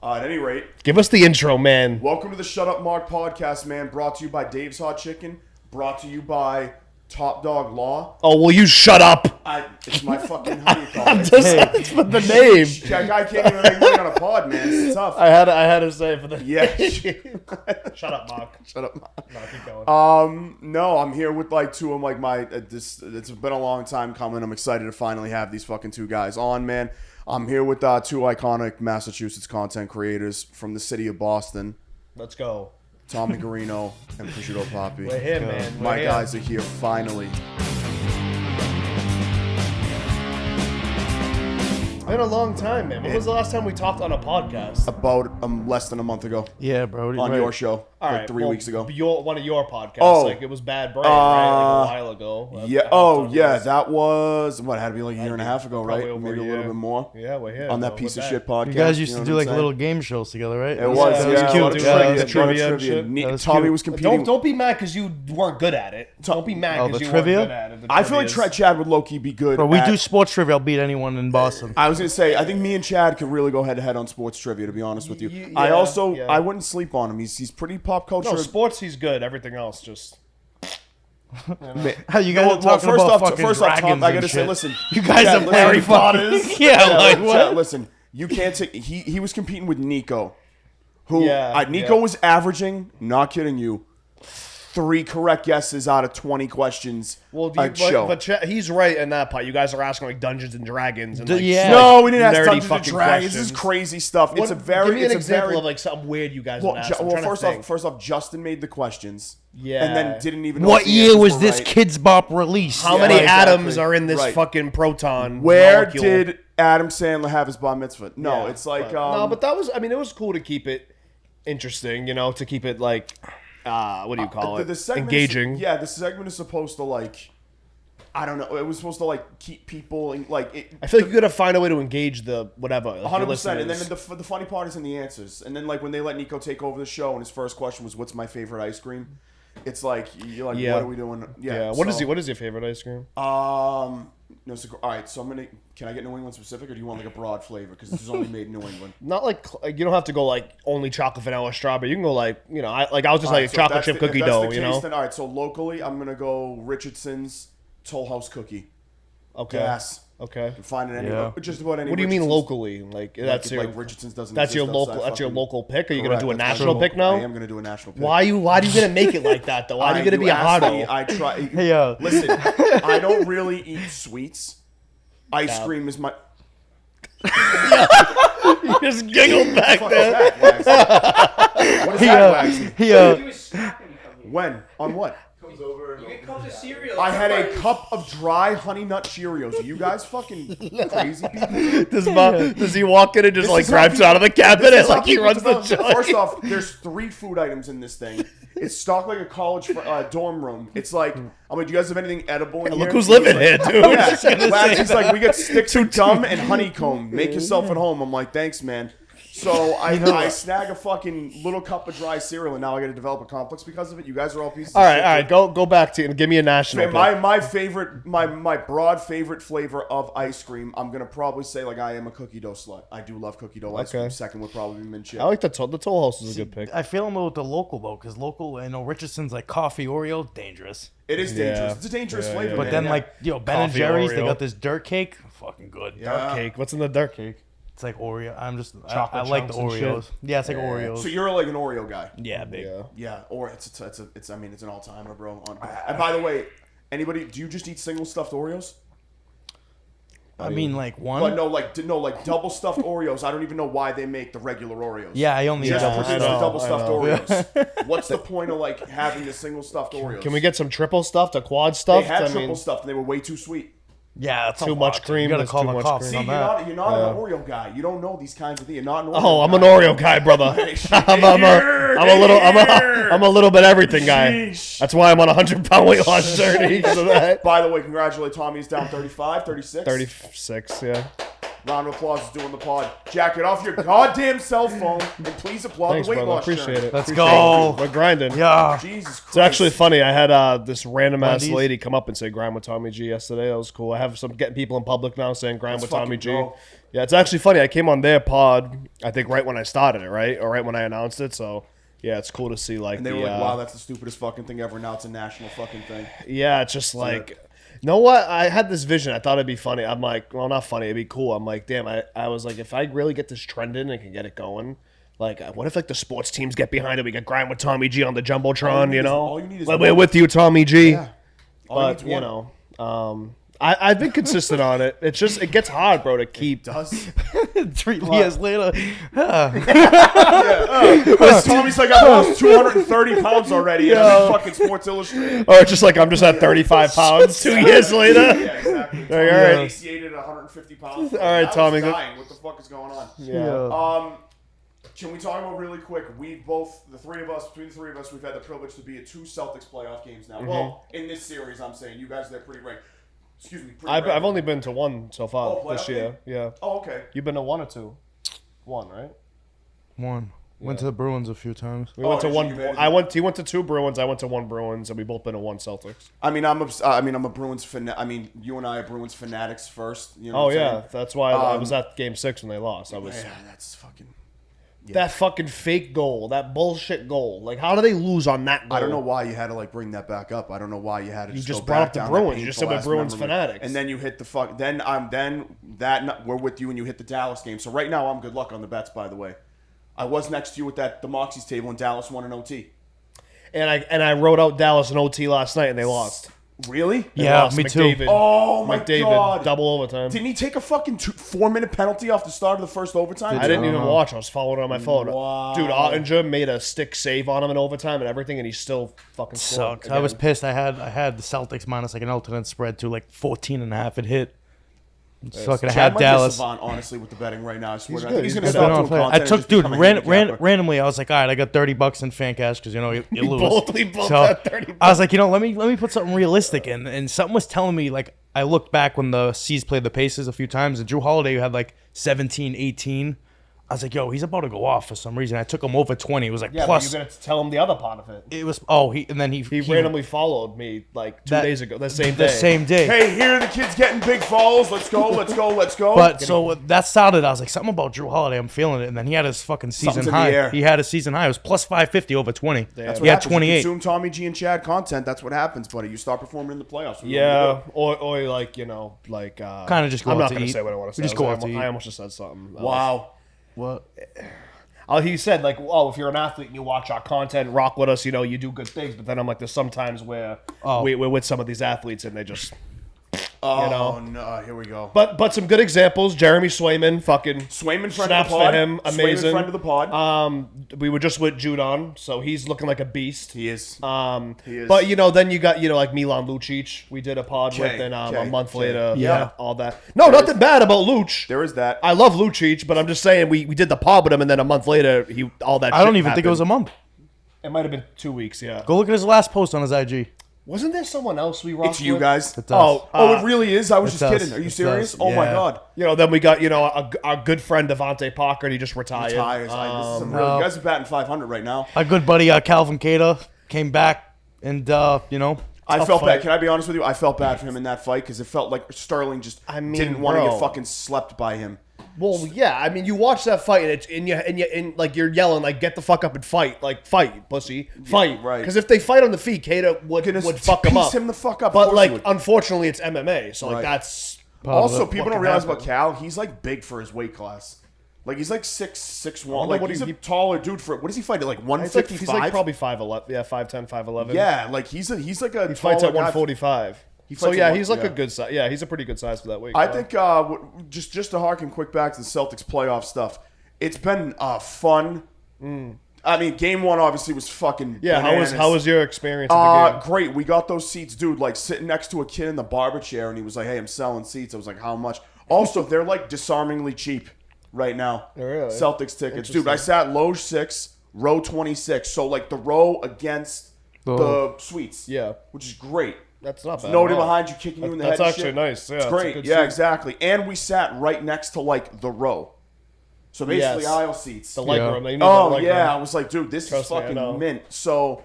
At any rate, give us the intro, man. Welcome to the Shut Up Mark podcast, man. Brought to you by Dave's Hot Chicken. Brought to you by Top Dog Law. Oh, will you shut up? It's my fucking honeycomb. I'm just saying for the name. That guy can't even make money on a pod, man. It's tough. I had to say it for the Shut up, Mark. Shut up, Mark. No, keep going. No, I'm here with like two of like my. It's been a long time coming. I'm excited to finally have these fucking two guys on, man. I'm here with two iconic Massachusetts content creators from the city of Boston. Let's go. Tommy Garino and Prosciutto Papi. We're here, man. My guys are here finally. It's been a long time, man. When was the last time we talked on a podcast? About less than a month ago. Yeah, bro. On your show. All like 3 weeks ago. One of your podcasts. Oh. Like, it was Bad Brain, right? Like a while ago. Yeah. Oh, yeah. That was, what, it had to be like a year and a half ago, right? over Maybe a little bit more. Yeah, we're here. On that piece of shit podcast. You guys used to know do what like I'm little saying? game shows together, right? It was, Yeah, yeah. it was a cute. lot of Yeah, trivia, the a lot of trivia and trivia. shit. That was Tommy cute. was competing. Don't be mad because you weren't good at it. Don't be mad Oh, because the you trivia? weren't good at it. I feel like Chad would low-key be good Bro, we at- do sports trivia. I'll beat anyone in Boston. I was going to say, I think me and Chad could really go head-to-head on sports trivia, to be honest with you. Yeah. I wouldn't sleep on him. He's pretty pop culture. No, sports, he's good. Everything else, just... How you guys are talking about fucking first off, dragons Tom, I and gotta say, shit. listen. You guys Chad, are Harry Potters. Yeah, like Chad, what? listen, you can't take. He was competing with Nico, who Yeah, Nico yeah. was averaging. Not kidding you. 3 correct guesses out of 20 questions. Well, show. but he's right in that part. You guys are asking like Dungeons and Dragons and like Yeah. No, we didn't ask nerdy Dungeons and fucking Dragons. This is questions. crazy stuff. It's a very. Give me an it's a example very, of like something weird you guys Well, would ask. I'm trying to think. first off, Justin made the questions. Yeah. And then didn't even know What if the year answers was were this right. Kids Bop released? How Yeah, many right, atoms exactly. are in this Right. fucking proton? Where molecule? did Adam Sandler have his bar mitzvah? No, Yeah, it's like no, but that was. I mean, it was cool to keep it interesting. You know, to keep it like, what do you call it? the segment Engaging. Yeah, the segment is supposed to like, I don't know. It was supposed to like keep people in, like. I feel like you gotta find a way to engage the whatever. Like, 100%. And then listeners. the funny part is in the answers. And then like when they let Nico take over the show, and his first question was, "What's my favorite ice cream?" It's like you're like, Yeah. what are we doing? yeah. What is your favorite ice cream? No, so, all right. So can I get New England specific, or do you want like a broad flavor? Because this is only made in New England. Not like you don't have to go like only chocolate, vanilla, strawberry. You can go like I was just All like right, a so if chocolate that's chip the- cookie if that's dough. the You case, know. Then, all right. So locally, I'm gonna go Richardson's Toll House cookie. Okay. Gas. Okay. You can find it anywhere. Yeah. Just about any. What do you mean Richardson's. locally? Like Like, that's if, your like Richardson's doesn't. that's your exist local outside that's your fucking- local pick. Are you Correct, gonna do a that's my national local- pick now? I am gonna do a national pick. Why are you gonna make it like that though? Why are you gonna be a asked me, hottie? I try. Hey, yo. Listen, I don't really eat sweets. Ice cream is my. You just giggled back Fuck there. is that, Wagsy? What is that, Wagsy? He He was snapping coming. When? On what? You get cups of cereal. I had a cup of dry honey nut Cheerios. Are you guys fucking crazy people? Does he walk in and just This like is how grabs people- out of the This cabinet is how like he people runs the develop- joint? First off, there's 3 food items in this thing. It's stocked like a college dorm room. It's like, I'm like, do you guys have anything edible in here? Look who's living here, dude. Yeah. Just gonna say Wagsy's that. like, we got sticks of gum and honeycomb. Make yourself at home. I'm like, thanks, man. So I snag a fucking little cup of dry cereal, and now I got to develop a complex because of it. You guys are all pieces. All of right, shit. all right. Go back to and give me a national. pick. My favorite, my broad favorite flavor of ice cream. I'm gonna probably say like I am a cookie dough slut. I do love cookie dough ice Okay. cream. Second would probably be mint chip. I like the Toll House is a good pick. I feel him with the local though, because local, I know Richardson's like coffee Oreo, dangerous. It is dangerous. Yeah. It's a dangerous Yeah, flavor. yeah, But man. then Yeah. like Ben and Coffee Jerry's, they Oreo. got this dirt cake, fucking good. Dark cake. What's in the dark cake? It's like Oreo. I Chocolate like the chunks and Oreos. Yeah, it's like Oreos. So you're like an Oreo guy. Yeah, big. Yeah. Yeah, or it's I mean it's an all timer, bro. And by the way, anybody, do you just eat single stuffed Oreos? I mean, like one. But no, like double stuffed Oreos. I don't even know why they make the regular Oreos. Yeah, I only Just eat Yeah, produce I the know, double stuffed I know. Oreos. What's the point of like having the single stuffed Oreos? Can we get some triple stuffed, a quad They stuffed? had I triple mean, stuffed and they were way too sweet. Yeah, that's Too a much lot. cream, You gotta that's call too my much cops See, on you're that. not an Oreo guy. You don't know these kinds of things. You're not an Oreo oh, I'm guy. an Oreo guy, brother. I'm a little bit everything guy. Sheesh. That's why I'm on a 100-pound weight loss journey because of that. By the way, congratulate Tommy. He's down 35, 36. 36, yeah. Round of applause is doing the pod. Jack it off your goddamn cell phone and please applaud Thanks, the weight brother. loss Appreciate journey. it. Let's Appreciate go. it. We're grinding. Yeah. Jesus Christ. It's actually funny. I had this random ass Wendy's? lady come up and say "grind with Tommy G" yesterday. That was cool. I have some getting people in public now saying "grind Let's with Tommy fucking G." go. Yeah, it's actually funny. I came on their pod. I think right when I started it, right, or right when I announced it. So yeah, it's cool to see like And they were like, wow, that's the stupidest fucking thing ever. Now it's a national fucking thing. yeah, it's just like. You know what? I had this vision. I thought it'd be funny. I'm like, well, not funny. It'd be cool. I'm like, damn. I was like, if I really get this trending and can get it going, like, what if like the sports teams get behind it? We get grind with Tommy G on the jumbotron. You know, all you need is like, one. we're with you, Tommy G. Yeah. All But needs you one. know, I've been consistent on it. It's just it gets hard, bro, to keep. Does 3 years later. Tommy's like, I lost 230 pounds already. And I'm in fucking Sports Illustrated. Or it's just like I'm just at 35 pounds 2 years later. Yeah, exactly. all right. Emaciated at 150 pounds. All right, I was Tommy, go- dying. What the fuck is going on? Yeah. Can we talk about really quick? We've both, between the three of us, we've had the privilege to be at 2 Celtics playoff games now. Well, in this series, I'm saying. You guys, they're pretty ranked. Excuse me. Pretty I've ranked. only been to one so far Oh, this playoff year. game? Yeah. Oh, okay. You've been to one or two? One, right? One. Went to the Bruins a few times. We went to did one. you made it? He went to 2 Bruins. I went to 1 Bruins, and we both been to 1 Celtics. I'm a Bruins fan. I mean, you and I are Bruins fanatics first. You know Oh what I'm yeah, saying? that's why I was at Game 6 when they lost. I was Yeah, that's fucking. that fucking fake goal, that bullshit goal. Like, how do they lose on that goal? I don't know why you had to like bring that back up. I don't know why you had to. You just go brought back up the down Bruins. that You just painful said we're ass Bruins memory. fanatics. And then you hit the fuck. Then we're with you and you hit the Dallas game. So right now I'm good luck on the bets. By the way, I was next to you at the Moxie's table and Dallas won an OT. And I wrote out Dallas in OT last night, and they lost. Really? They Yeah, lost. me too. McDavid. Oh my McDavid, god! double overtime. Didn't he take a fucking 4-minute penalty off the start of the first overtime? I didn't I even don't know. watch. I was following it on my phone. Wow. Dude, Ottinger made a stick save on him in overtime and everything, and he still fucking scored. Sucks. I was again. pissed. I had the Celtics minus like an alternate spread to like 14.5. It hit. Fucking I Chad had might be a Dallas. savant, honestly, with the betting right now. I swear. He's I good. think he's He's gonna good. stop I doing content. I and took, just dude, become a handicapper. randomly. I was like, all right, I got $30 in fan cash because you know you lose. We both So had 30 I was like, let me put something realistic in, and something was telling me like I looked back when the C's played the Pacers a few times, and Drew Holiday had like 17, 18. I was like, yo, he's about to go off for some reason. I took him over 20. It was like Yeah, plus. but you're gonna tell him the other part of it. It was he Randomly followed me like 2 That- days ago. The same the day. same day. Hey, here are the kids getting big falls. Let's go, let's go, let's go. But so that started. I was like, something about Drew Holiday. I'm feeling it. And then he had his fucking season Something's in the high. air. He had a season high. It was plus 550 over 20. that's He had happens. You 28. consume Tommy G and Chad content. That's what happens, buddy. You start performing in the playoffs. Yeah, or like like Kinda just go I'm out not to gonna eat. say what I want to say. We just go out to eat. I almost just said something. Wow. What? He said like, oh, if you're an athlete and you watch our content, rock with us, you know, you do good things. But then I'm like, there's sometimes where we're with some of these athletes and they just, Oh, know. no. Here we go. but some good examples. Jeremy Swayman, fucking Swayman, friend snaps of the pod. for him, amazing. Swayman, friend of the pod. We were just with Judon, so he's looking like a beast. He is. He is. But you know, then you got like Milan Lucic. We did a pod Okay, with, and a okay, month okay. later, Yeah. all that. No, nothing bad about Luch. There is that. I love Lucic, but I'm just saying we did the pod with him, and then a month later, all that. I don't even think it was a month. It might have been 2 weeks. Yeah. Go look at his last post on his IG. Wasn't there someone else we rocked It's you with? guys. It does. Oh, it really is? I was It just does. kidding. Are you It serious? does. Oh, my Yeah. God. You know, then we got our good friend Devontae Parker. And he just retired. Tires. This is some real, you guys are batting 500 right now. Our good buddy Calvin Cater came back, and you know, I Tough felt fight. bad. Can I be honest with you? I felt bad for him in that fight because it felt like Sterling just mean, didn't want to bro. get fucking slept by him. Well, yeah. I mean, you watch that fight, and like you're yelling, like, "Get the fuck up and fight!" Like, fight, pussy, fight. right. Because if they fight on the feet, Cater would fuck him piece up. him the fuck up. Of But course like, he would. unfortunately, it's MMA, so like Right. that's Also, what people can don't realize happen. about Cal. He's like big for his weight class. Like he's like 6'1". wonder Like what he's he- a taller dude for. What does he fight at? Like he's like 155. probably 5'11". Yeah, 5'10", 5'11". Yeah, like he's like a. he fights taller at guy. 145. He So fights yeah, at he's like yeah. a good size. Yeah, he's a pretty good size for that weight. I class. think just to harken quick back to the Celtics playoff stuff. It's been fun. I mean, game one obviously was fucking. Yeah, bananas. how was your experience? At the game? Great. We got those seats, dude. Like sitting next to a kid in the barber chair, and he was like, "Hey, I'm selling seats." I was like, "How much?" Also, they're like disarmingly cheap right now. Really? Celtics tickets, dude. I sat loge 6, row 26, so like the row against the suites. Yeah. which is great. That's not bad. Nobody at all. behind you kicking you in the head. That's and actually shit. nice. Yeah, It's it's a great. good Yeah, seat. exactly. And we sat right next to like the row. So basically Yes. aisle seats. The leg Yeah. room. You need Oh the leg yeah, I room. was like, dude, this Trust is me, I fucking know. mint. So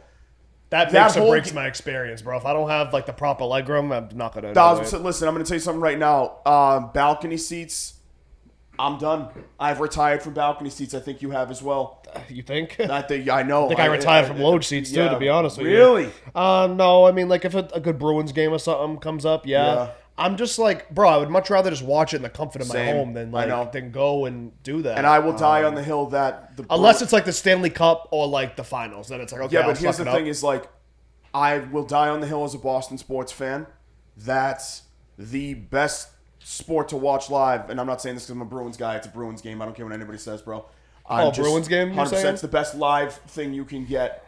That that makes or whole breaks g- my experience, bro. If I don't have like the proper leg room, I'm not gonna. listen, I'm gonna tell you something right now. Balcony seats. I'm done. I've retired from balcony seats. I think you have as well. You think? I think I know. I think I retired from load seats too, to be honest with you. Really? No, I mean, like if a good Bruins game or something comes up, Yeah. I'm just like, bro, I would much rather just watch it in the comfort of my Same. home than I know. like than go and do that. And I will die on the hill that the unless it's like the Stanley Cup or like the finals, then it's like okay. yeah. I'll But here's suck the it thing: up. is like, I will die on the hill as a Boston sports fan. That's the best sport to watch live, and I'm not saying this because I'm a Bruins guy. It's a Bruins game. I don't care what anybody says, bro. Bruins game, you're 100%. saying? It's the best live thing you can get.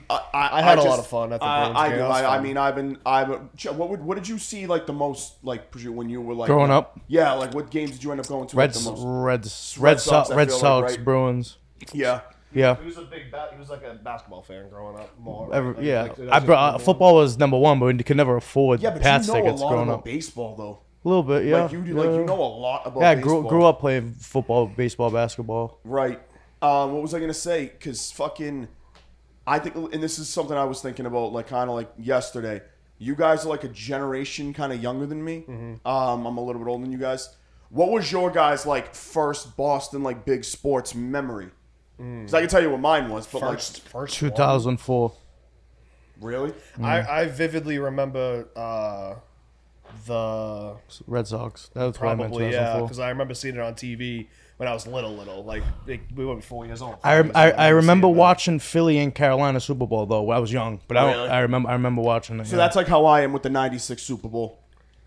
I had a lot of fun at the Bruins I game. do. That was I fun. mean, what did you see like the most like when you were like Growing up? Yeah, like what games did you end up going to like, Reds, the most? Red Sox, I Red feel like, Sox, right? Bruins. Yeah. Yeah. He was a big. He was like a basketball fan growing up. More. Football was number one, but we could never afford Yeah, but pass you know a tickets lot growing about up. baseball though. A little bit, yeah. Like you do, like you know a lot about Yeah, I baseball. grew up playing football, baseball, basketball. Right. What was I gonna say? Because fucking, I think, and this is something I was thinking about, like kind of like yesterday. You guys are like a generation kind of younger than me. Mm-hmm. I'm a little bit older than you guys. What was your guys like first Boston like big sports memory? Because I can tell you what mine was, but first 2004. like really, I vividly remember the Red Sox. That was what I meant, probably 2004. because I remember seeing it on TV when I was little, like we were 4 years old. I remember watching Philly and Carolina Super Bowl though. I was young, but Really? I remember watching it. so that's like how I am with the '96 Super Bowl.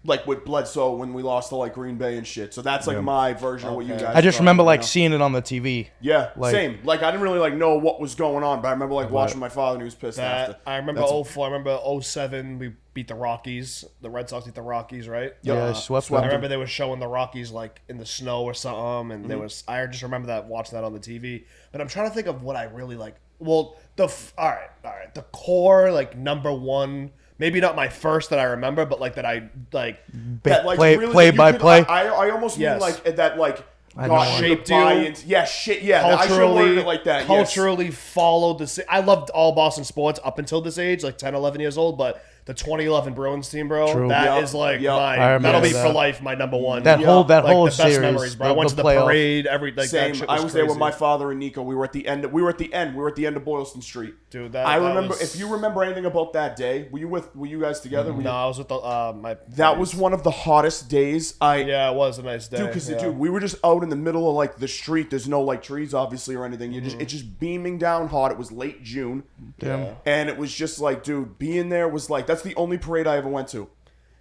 Like with Bledsoe when we lost to like Green Bay and shit. So that's like my version of what you Okay. guys. I just are remember talking like about. seeing it on the TV. Yeah, like- same. Like I didn't really like know what was going on, but I remember like watching my father and he was pissed after. that. I remember That's- 04. I remember 07. We beat the Rockies. The Red Sox beat the Rockies, right? Yeah, swept I them. remember they were showing the Rockies like in the snow or something, and there was. I just remember that watching that on the TV. But I'm trying to think of what I really like. Well, all right. The core like number one. Maybe not my first that I remember, but like that I like. That, like, play really, play you by could- play. I almost Yes. mean like that like I got know. you to Shaped buy you. into- yeah, shit, yeah. I should have worded it like that. Culturally followed the. I loved all Boston sports up until this age, like 10, 11 years old. But the 2011 Bruins team, bro, True. that Yep. is like Yep. my. I remember That'll be that. for life. My number one. That Yeah. whole like whole the best series. memories, bro. I went to the playoff. parade. Like Yes. Same. that shit I was there with crazy. my father and Nico. We were at the end. We were at the end of Boylston Street. Dude, that I that remember. was- If you remember anything about that day, were you guys together? Were you- No, I was with the my. That was one of the hottest days. Yeah, it was a nice day. Dude, because yeah. dude, we were just out in the middle of like the street. There's no like trees, obviously, or anything. It's just beaming down hot. It was late June, Damn. and it was just like, dude, being there was like that's the only parade I ever went to,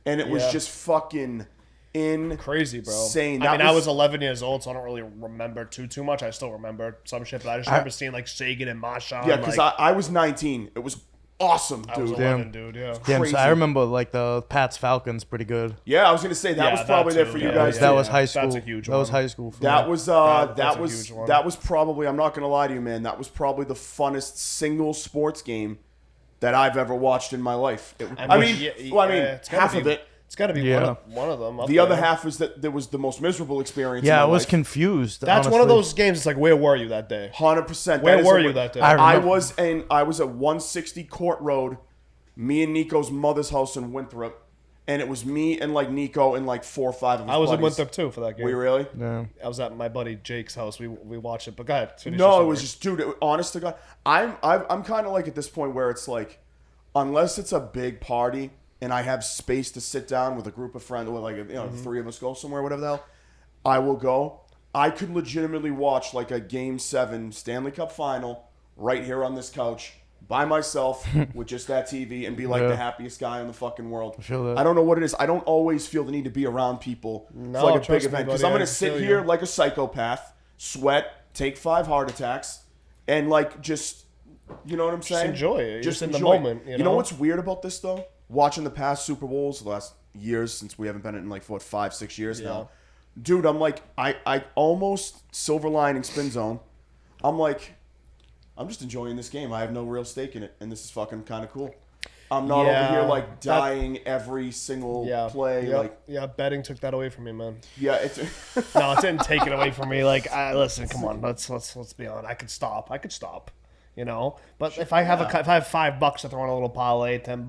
and it was Yeah. just fucking insane. Crazy, bro. Insane. I That mean, I was 11 years old, so I don't really remember too much. I still remember some shit, but I just remember seeing like Sagan and Marshawn. Yeah, because like, I was 19. It was awesome, I was dude. 11, dude. Yeah. Damn, Crazy. so I remember like the Pats Falcons pretty good. Yeah, I was gonna say that Yeah, was that probably there too, for you yeah. guys. That too. was high school. That's a huge That was one. high school for That me. was that's that a was huge one. that was probably, I'm not gonna lie to you, man, that was probably the funnest single sports game that I've ever watched in my life. I mean, it's gotta half be- of it. It's got to be Yeah. one of them. up The other there. half is that there was the most miserable experience. Yeah, in I my was life. confused. That's one of honestly. those games. It's like, where were you that day? 100%. Where That is were a- you that day? I I remember- was at 160 Court Road, me and Nico's mother's house in Winthrop, and it was me and like Nico and like 4 or 5 of his I was in buddies. Winthrop too for that game. Were you really? Yeah. I was at my buddy Jake's house. We watched it. But go ahead. Finish No, your it was story. just, dude. Honest to God, I'm kind of like at this point where it's like, unless it's a big party and I have space to sit down with a group of friends, or like Mm-hmm. the 3 of us go somewhere, whatever the hell, I will go. I could legitimately watch like a Game 7 Stanley Cup final right here on this couch by myself with just that TV and be like Yeah. the happiest guy in the fucking world. feel that. I don't know what it is. I don't always feel the need to be around people No, for like a big trust me, event because buddy, I'm I gonna sit feel here you. like a psychopath, sweat, take 5 heart attacks, and like just, you know what I'm saying? enjoy it. You're just in the enjoy it. moment, you You know know? what's weird about this though? Watching the past Super Bowls, the last years since we haven't been in like what 5-6 years now, dude. I'm like I almost silver lining spin zone. I'm like, I'm just enjoying this game. I have no real stake in it, and this is fucking kind of cool. I'm not Yeah, over here like that- dying every single Yeah, play. Yep. Like, yeah, betting took that away from me, man. yeah, it's No, it didn't take it away from me. Like, listen, come on, let's be honest. I could stop, you know. But if I have if I have $5 to throw on a little parlay, $10,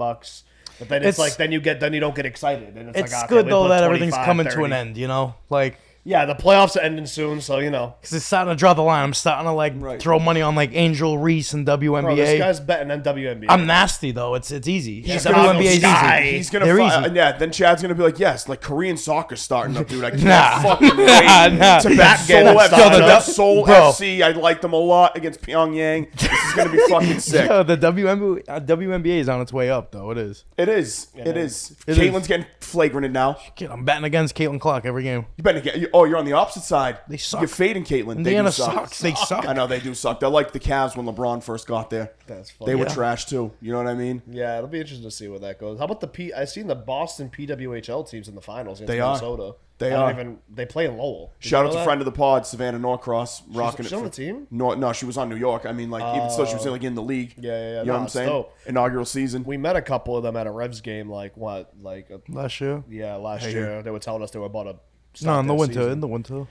but then it's like then you don't get excited, and it's It's like, okay, good we though put that everything's 25, coming to 30. an end, you know? Like, Yeah, the playoffs are ending soon, so you know. because it's starting to draw the line. I'm starting to like Right. throw money on like Angel Reese and WNBA. Bro, this guy's betting on WNBA. I'm nasty though. It's easy. Chicago WNBA is Sky. easy. he's gonna They're fi- easy. yeah. Then Chad's gonna be like, yes, like Korean soccer's starting up, dude. I can't Nah. fucking wait Nah. to bet That Seoul, game F- started. to bet Seoul Bro. FC. I like them a lot against Pyongyang. This is gonna be fucking sick. Yo, the WNBA is on its way up though. It is. It is. It is. It Caitlin's getting flagranted now. Kid, I'm betting against Caitlin Clark every game. You better get. Oh, you're on the opposite side. They suck. You're fading Caitlin. They Indiana do suck. sucks. They suck. I know they do suck. They're like the Cavs when LeBron first got there. That's funny. They were Yeah. trash too. You know what I mean? Yeah, it'll be interesting to see where that goes. How about I've seen the Boston PWHL teams in the finals against They are. Minnesota. They I don't are. even they play in Lowell. Did Shout you out know to that? friend of the pod, Savannah Norcross, rocking she's it. on for- the team? No, she was on New York. I mean, like even still, she was like in the league. Yeah. You know No, what I'm it's saying? dope. Inaugural season. We met a couple of them at a Revs game, Last year. last year. They were telling us they were about to No, start in the their winter. season. In the winter.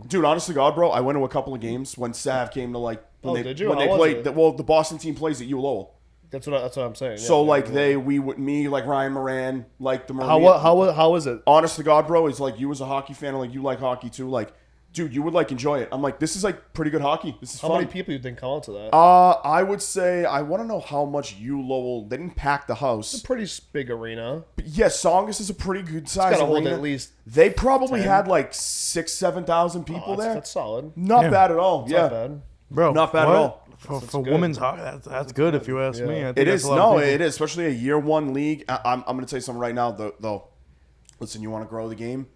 Dude, honest to God, bro, I went to a couple of games when Sav came to like when Oh, they did you? when How they was played. it? Well, the Boston team plays at U Lowell. That's what I'm saying. Yeah, So yeah, like yeah. me, like Ryan Moran, like the Marine. How is it? Honest to God, bro, is like you as a hockey fan, like you like hockey too. Like, dude, you would like enjoy it. I'm like, this is like pretty good hockey. This is How fun. many people you think come out to that? I would say I want to know how much U Lowell. They didn't pack the house. Pretty big arena. But yes, Songus is a pretty good size Got to hold arena. at least. They probably 10. had like 6,000-7,000 people there. That's solid. Not bad at all. Yeah, Not bad. Bro, Not bad at what? all. For good. women's hockey, that's good if you ask me. I think it that's is. a lot of No, people. it is. Especially a year one league. I'm going to tell you something right now, though. Listen, you want to grow the game?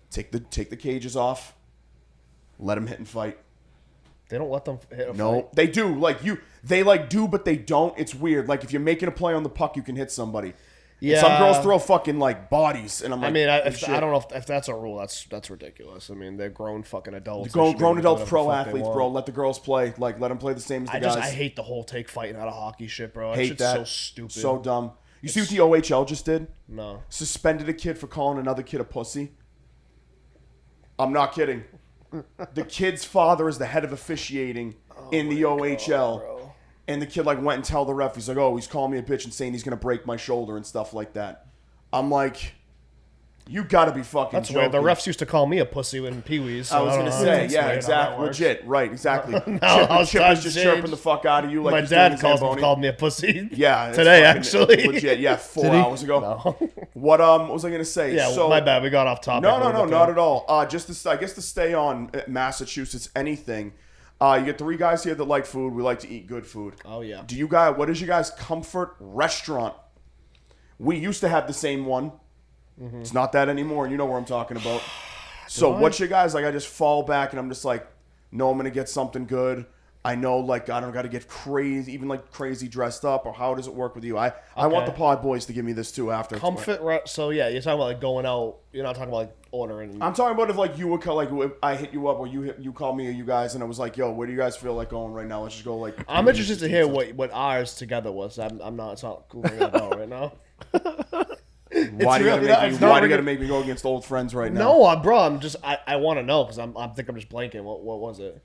Take the cages off. Let them hit and fight. They don't let them hit a No, fight. they do. Like you, they like do, but they don't. It's weird. Like if you're making a play on the puck, you can hit somebody. And Yeah. some girls throw fucking like bodies, and I'm like, I mean, "Oh, shit." I don't know if that's a rule. That's ridiculous. I mean, they're grown fucking adults. They Grown, should be able to do adult whatever pro the fuck they athletes, want. bro. Let the girls play. Like let them play the same as the guys. I hate the whole take fighting out of hockey shit, bro. That Hate shit's that. so stupid. So dumb. You see what the OHL just did? No. Suspended a kid for calling another kid a pussy. I'm not kidding. The kid's father is the head of officiating in the OHL. bro. And the kid like went and tell the ref, he's like, oh, he's calling me a bitch and saying he's gonna break my shoulder and stuff like that. I'm like, you gotta be fucking That's joking. weird. The refs used to call me a pussy in Pee Wee's. So I was don't gonna know. say, That's yeah, weird how that exactly, works. legit, right, exactly. I was Chip trying is to just change. chirping the fuck out of you like My he's dad doing his Zamboni. called me a pussy. Yeah, it's today fucking actually. legit. Yeah, 4 Did he? hours ago. No. What was I gonna say? Yeah, so, my bad. We got off topic. No, not at all. Just to, I guess to stay on Massachusetts, anything. You get 3 guys here that like food. We like to eat good food. Oh yeah. Do you what is your guys' comfort restaurant? We used to have the same one. Mm-hmm. It's not that anymore, and you know where I'm talking about. So what's your guys like? I just fall back and I'm just like, no, I'm gonna get something good. I know, like, I don't got to get crazy, even like crazy dressed up. Or how does it work with you? I want the pod boys to give me this too after. So yeah, you're talking about like going out. You're not talking about like ordering. I'm talking about if like you would call, like if I hit you up or you call me or you guys and I was like, yo, where do you guys feel like going right now? Let's just go like. I'm interested to hear what ours together was. I'm not. It's not ringing a bell right now. Why do you really gotta not- make it's me? not Why do you ringing- gotta make me go against old friends right now? No, bro. I want to know because I think I'm just blanking. What was it?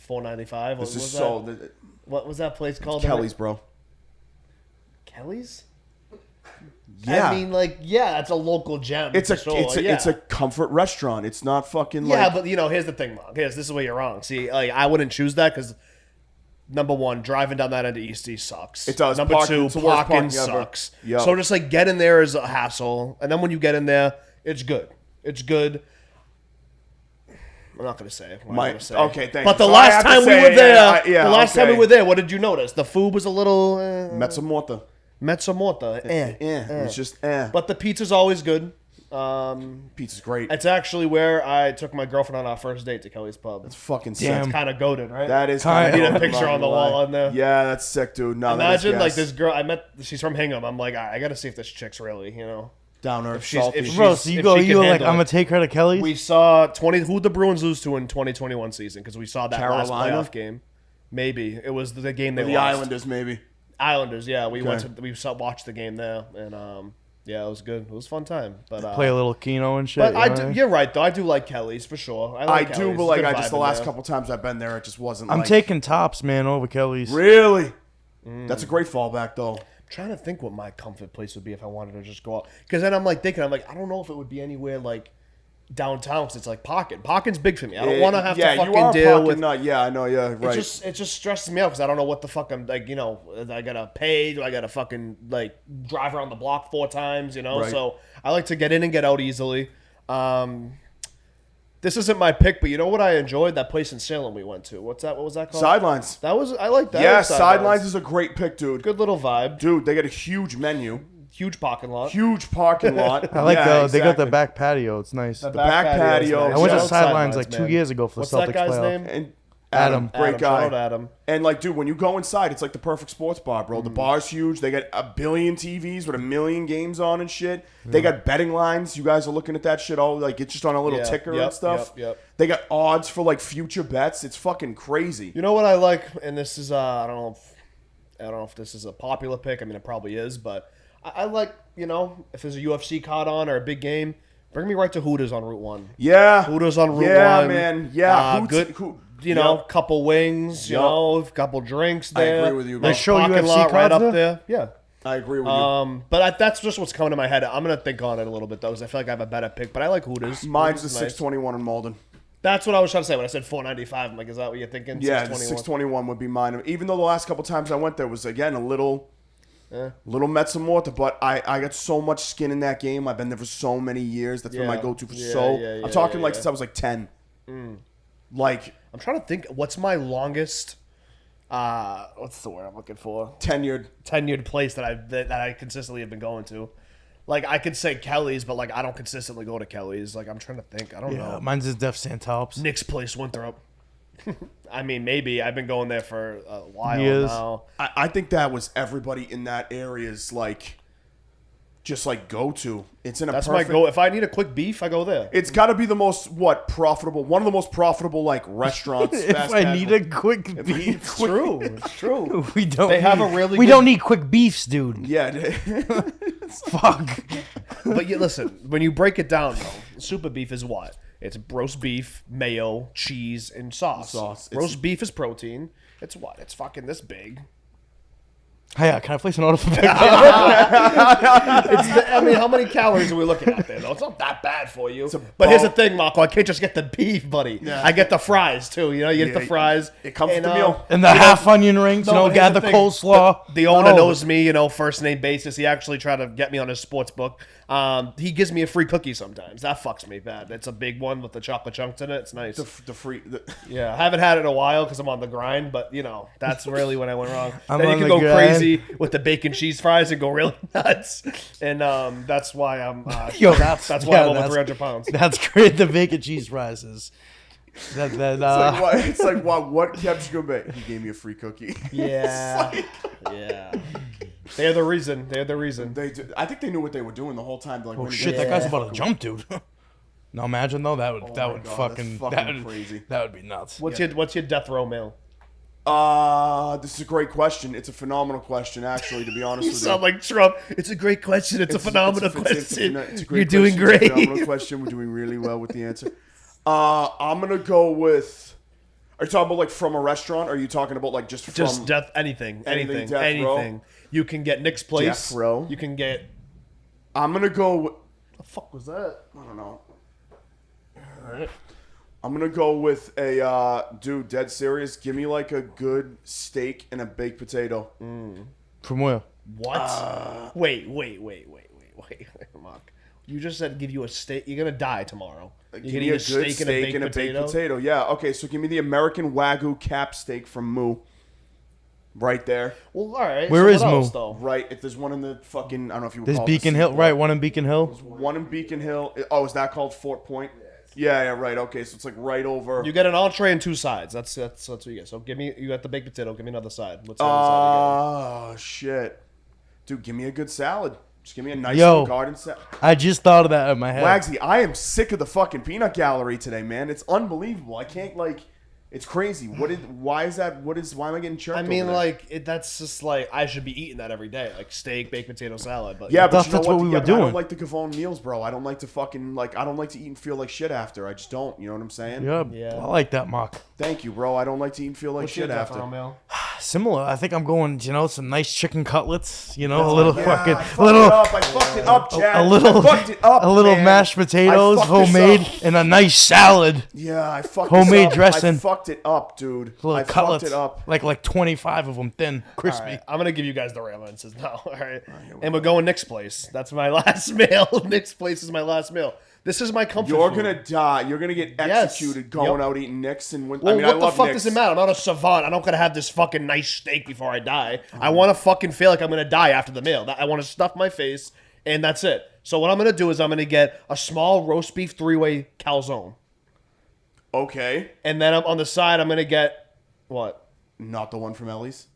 $4.95. This is so. What was that place called? Kelly's, bro. Kelly's. Yeah. I mean, like, yeah, that's a local gem. It's for a sure, it's yeah. a comfort restaurant. It's not fucking like. Yeah, but you know, here's the thing, Mark. This is where you're wrong. See, like, I wouldn't choose that because number one, driving down that end of East sucks. It does. Number Parking- two, it's the worst parking parking ever. sucks. Yep. So just like getting there is a hassle, and then when you get in there, it's good. It's good. I'm not gonna say. What I'm gonna say. Okay, thank But you. the So I last have to time we say, were there, yeah, the last time okay. we were there, what did you notice? The food was a little Mezza Morta. mezza morta. It's just But the pizza's always good. Pizza's great. It's actually where I took my girlfriend on our first date to Kelly's Pub. It's fucking Damn. sick. Kind of goated, right? That is I kinda need a dope, I'm picture not on the gonna wall lie. on there. Yeah, that's sick, dude. No, that is Imagine like gas. this girl I met. She's from Hingham. I'm like, I gotta see if this chick's really, you know. down earth. she's- Salty. if she- Bro, so you if go, she you can were like, handle I'm it. gonna take her to Kelly's. We saw who'd the Bruins lose to in 2021 season because we saw that Carolina? last playoff game. Maybe it was the game they the lost. Islanders, maybe. Islanders, yeah. We Okay. watched the game there, and yeah, it was good. It was a fun time. But Play a little Keno and shit. but I you know do. what mean? You're right though. I do like Kelly's for sure. I I like do, Kelly's. but like Good I just vibe the in last there. couple times I've been there, it just wasn't. I'm like, taking Tops, man, over Kelly's. Really. That's a great fallback though. Trying to think what my comfort place would be if I wanted to just go out. Because then I'm like thinking, I don't know if it would be anywhere like downtown because it's like Pocket. Pocket's big for me. I don't want to have to you are fucking a deal pocket with. nut. Yeah, I know. Yeah, right. It just stresses me out because I don't know what the fuck I'm like. I gotta pay. Do I gotta fucking like drive around the block 4 times? Right. So I like to get in and get out easily. This isn't my pick, but you know what I enjoyed? That place in Salem we went to. What was that called? Sidelines. I like that. Yeah, Sidelines is a great pick, dude. good little vibe. Dude, they got a huge menu, Huge parking lot. huge parking lot. I like Yeah, they got the exactly. back patio. It's nice. The back patio. nice. I went to Shout out Sidelines like man. 2 years ago for What's the that Celtics guy's playoff. name? And Adam. great guy. Shout out Adam. And like, dude, when you go inside, it's like the perfect sports bar, bro. The bar's huge. They got a billion TVs with a million games on and shit. They got betting lines. You guys are looking at that shit all like it's just on a little Yeah, ticker yep, and stuff. yep. They got odds for like future bets. It's fucking crazy. You know what I like, and this is I don't know if this is a popular pick. I mean, it probably is, but I like if there's a UFC card on or a big game, bring me right to Hooters on Route 1. Yeah. Hooters on Route 1. Yeah, man. Yeah. Good. Yep. Couple wings. Couple drinks I there. agree with you, bro. Nice They show parking UFC lot right cards up there? there. Yeah. I agree with you. But that's just what's coming to my head. I'm gonna think on it a little bit though, because I feel like I have a better pick. But I like Hooters. Mine's the Hooters is nice. 621 in Malden. That's what I was trying to say when I said 495. I'm like, is that what you're thinking? Yeah, the 621? 621 would be mine. Even though the last couple times I went there was again a little Mezza Morta, but I got so much skin in that game. I've been there for so many years. That's been my Yeah. go-to for Yeah, I'm talking like yeah. since I was like 10. Like I'm trying to think. What's my longest? What's the word I'm looking for? tenured. Place that I consistently have been going to. Like I could say Kelly's, but like I don't consistently go to Kelly's. Like I'm trying to think. I don't know. Mine's is Def Santops. Nick's Place, Winthrop. I mean, maybe I've been going there for a while Years. now. I think that was everybody in that area's like just like go-to. It's in a That's perfect, my go. If I need a quick beef, I go there. It's got to be the most profitable, one of the most profitable like restaurants. If fast I casual. need a quick beef, It's true. It's true. we don't. They have need- a really We good- don't need quick beefs, dude. Yeah. Fuck. But you listen, when you break it down, though, super beef is what? It's roast beef, mayo, cheese, and sauce. Roast beef is protein. It's what? It's fucking this big. Hey, can I place an order for pickup? I mean, how many calories are we looking at there? Though it's not that bad for you. But here's the thing, Marco. I can't just get the beef, buddy. Yeah. I get the fries too. You get the fries. It comes with the meal. And the half onion rings, No, but here's gather the thing. coleslaw. The owner Oh. knows me, first name basis. He actually tried to get me on his sports book. He gives me a free cookie sometimes. That fucks me bad. It's a big one with the chocolate chunks in it. It's nice. Yeah, I haven't had it in a while because I'm on the grind, but that's really when I went wrong. I'm Then you on can the go grind. crazy with the bacon cheese fries and go really nuts, and that's why I'm. Yo, that's why yeah, I'm over that's- 300 pounds. That's great. The bacon cheese fries is. It's like what kept you going? He gave me a free cookie. Yeah, yeah. They're the reason. They're the reason. I think they knew what they were doing the whole time. Like, Oh when he shit, gets- that guy's about to jump, dude. No, imagine though. That would my fucking, God, that's fucking that would, crazy. That would be nuts. What's your death row meal? This is a great question. It's a phenomenal question, actually. To be honest You with sound you, like Trump. It's a great question. It's a phenomenal question. it's a You're great doing question. It's a great. phenomenal question. We're doing really well with the answer. I'm gonna go with. Are you talking about like from a restaurant? Or are you talking about like just from? Just death. Anything. Death row? Anything. You can get Nick's Place. Death row? You can get. I'm gonna go. With, The fuck was that? I don't know. I'm gonna go with a dude. Dead serious. Give me like a good steak and a baked potato. From where? What? Wait, Mark. You just said give you a steak. You're gonna die tomorrow. You're Give gonna me eat a a good steak and a baked potato. Yeah. Okay. So give me the American Wagyu cap steak from Moo. Right there. Well, all right. Where so is what Moo? else, though? Right. If there's one in the fucking, I don't know if you would There's call it the Beacon Hill, seaport. right? One in Beacon Hill. One in Beacon Hill. Oh, is that called Fort Point? Yeah, right. Okay, so it's like right over. You get an entree and 2 sides. That's what you get. So you got the baked potato. Give me another side. What's the other side Oh shit, dude! Give me a good salad. Just give me a nice Yo. little garden salad. I just thought of that in my head. Wagsy, I am sick of the fucking peanut gallery today, man. It's unbelievable. I can't like. It's crazy. Why is that? Why am I getting chirped? I mean, over that? like that's just like I should be eating that every day, like steak, baked potato salad. But Yeah, but thought you know that's what? what we Yeah, were but I don't doing. like the Gavone meals, bro. I don't like to fucking like. I don't like to eat and feel like shit after. I just don't. You know what I'm saying? Yeah, I like that, Mark. Thank you, bro. I don't like to eat and feel like what's your shit death after. row meal? Similar. I think I'm going, some nice chicken cutlets, a little Yeah, fucking, I fucked it up. I fucked it up, Chad. a little, I fucked it up, a little man. mashed potatoes, I fucked this homemade, up. and a nice salad. Yeah, I fucked Homemade this up. dressing. I fucked it up, dude. Little I cutlets, fucked it up. like 25 of them, thin, crispy. All right, I'm gonna give you guys the real answers now. All right, and we're going Nick's place. That's my last meal. Nick's place is my last meal. This is my comfort. You're food. gonna die. You're gonna get Yes. executed going Yep. out eating Knicks and win. Well, I mean, what I the love fuck Knicks. does it matter? I'm not a savant. I don't gotta have this fucking nice steak before I die. I want to fucking feel like I'm gonna die after the meal. I want to stuff my face, and that's it. So what I'm gonna do is I'm gonna get a small roast beef 3-way calzone, Okay, and then on the side I'm gonna get what? not the one from Ellie's.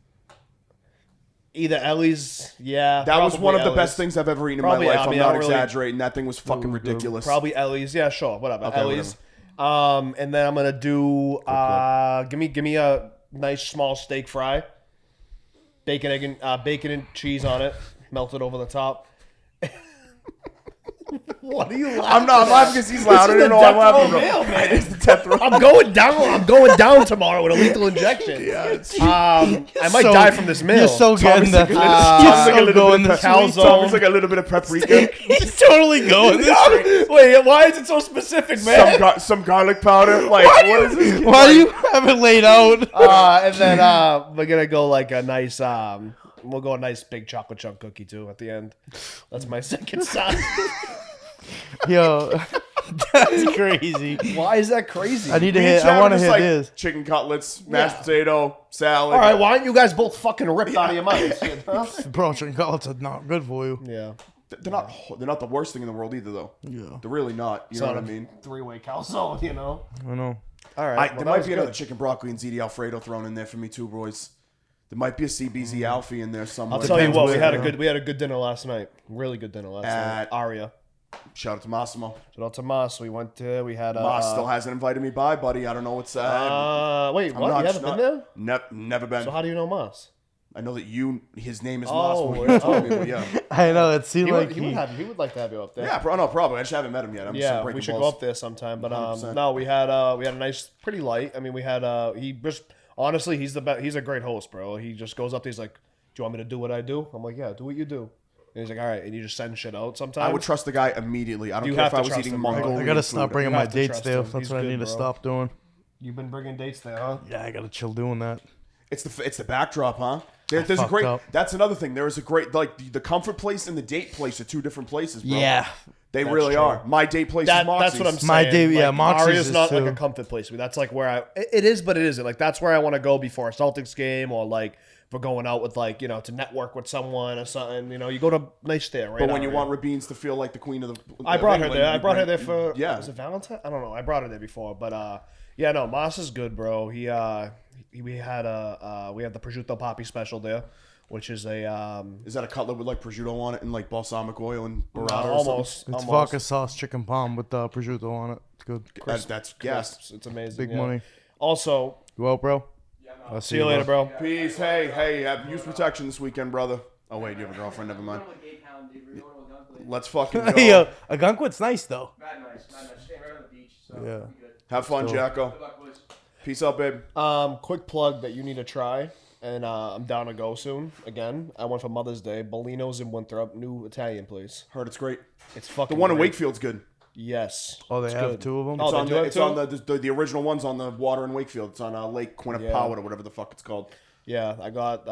Either Ellie's, yeah. That was probably one of the Ellie's. best things I've ever eaten Probably, in my life. I mean, I'm I not don't really- exaggerating. That thing was fucking ridiculous. Probably Ellie's, yeah, sure, whatever. Okay, Ellie's. And then I'm gonna do give me a nice small steak fry, bacon, egg, and bacon and cheese on it, melted over the top. What are you laughing? I'm not. I'm laughing because he's loud. I is don't know the why I'm death laughing. row bro. meal, man. It's the death row. I'm going down. I'm going down tomorrow with a lethal injection. Yeah, it's I might So- die from this meal. You're so getting that. Tommy's like a You're so little going bit of this. calzone. Tommy's like a little bit of paprika. He's totally going this. Wait, why is it so specific, man? some garlic powder. Like, what is this? Why do you have it laid out? And then we're gonna go like a nice we'll go a nice big chocolate chunk cookie too at the end. That's my second side. Yo, that's crazy. Why is that crazy? I need to Me hit. and I Chad want to were hit just like this. chicken cutlets, mashed Yeah. potato, salad. All right, why aren't you guys both fucking ripped out of your minds? Huh? Bro, chicken cutlets are not good for you. Yeah. They're not the worst thing in the world either, though. Yeah. They're really not. You know what I mean? 3-way calzone, you know. I know. All right. There might be another chicken broccoli and ziti Alfredo thrown in there for me too, boys. There might be a CBZ Alfie in there somewhere. I'll tell you what, we had a where, good dinner last night. Really good dinner last night. At- Aria. Shout out to Massimo. Shout out to Mas. We had Mas still hasn't invited me by, buddy. I don't know what's wait, I'm what? not- You haven't been there? Never been. So how do you know Mas? I know that his name is Oh, Mas. You told me, but yeah. I know. It seemed He like would like to have you up there. Yeah, bro. No, probably. I just haven't met him yet. I'm just Yeah, breaking we should balls. go up there sometime. But 100%. no, we had a nice, pretty light. I mean, we had he just honestly, he's the best. He's a great host, bro. He just goes up there. He's like, "Do you want me to do what I do?" I'm like, "Yeah, do what you do." And he's like, "All right," and you just send shit out sometimes. I would trust the guy immediately. I don't You care have if I to was trust eating him, bro. Mongolian I gotta food. stop bringing You my have to dates trust there. him. That's He's what I good, need to bro. stop doing. You've been bringing dates there, huh? Yeah, I gotta chill doing that. It's the backdrop, huh? There's a fucked great. up. That's another thing. There is a great the comfort place and the date place are two different places, bro. Yeah. They really true. are. My date place is That's Moxie's. what I'm saying. My day- yeah, like, Moxie's Aria's is not like too. a comfort place. That's like where it is, but it isn't. Like that's where I want to go before a Celtics game, or like if we're going out with like to network with someone or something. You go to nice there, right? But when you Aria. want Rabines to feel like the queen of the, I brought her England, there. I you brought her bring- there for yeah. Was it Valentine? I don't know. I brought her there before, but yeah, no, Moss is good, bro. We had the Prosciutto Papi special there, which is a Is that a cutlet with like prosciutto on it and like balsamic oil and burrata? or something? almost It's almost. vodka sauce chicken palm with prosciutto on it. It's good. That's gas. It's amazing. Big yeah. money. Also, You out, bro? I'll see you later, bro. Peace. Hey, have use protection this weekend, brother. Oh wait, you have a girlfriend. Never mind. We're going to a gay town, dude. We're going to a gun place. Let's fucking go. Yo, a gunquit's nice though. Mad nice. Staying right on the beach. So Yeah. we'll be good. Have fun, Jacko. Good luck, boys. Peace out, babe. Quick plug that you need to try, and I'm down to go soon. Again, I went for Mother's Day. Bolino's in Winthrop, new Italian place. Heard it's great. It's fucking The one in great. Wakefield's good. Yes. Oh, they It's have good. two of them. Oh, It's they on do the have it's two? on the original one's on the water in Wakefield. It's on Lake Quinnipiac or whatever the fuck it's called. Yeah, I got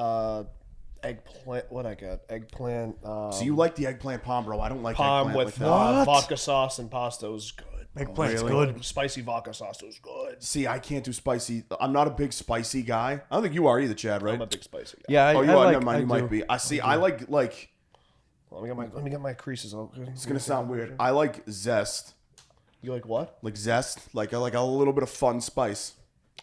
eggplant. What I got? Eggplant. So you like the eggplant palm, bro? I don't like Palm eggplant with like that. What? vodka sauce and pasta. It was good. Eggplant's really? good. Spicy vodka sauce. It was good. See, I can't do spicy. I'm not a big spicy guy. I don't think you are either, Chad. Right? I'm a big spicy guy. Yeah, Oh, you uh, are. like, Never mind. You I might do. be. I see. I like. Let me get my creases out. It's gonna sound weird. I like zest. You like what? Like zest. Like I like a little bit of fun spice.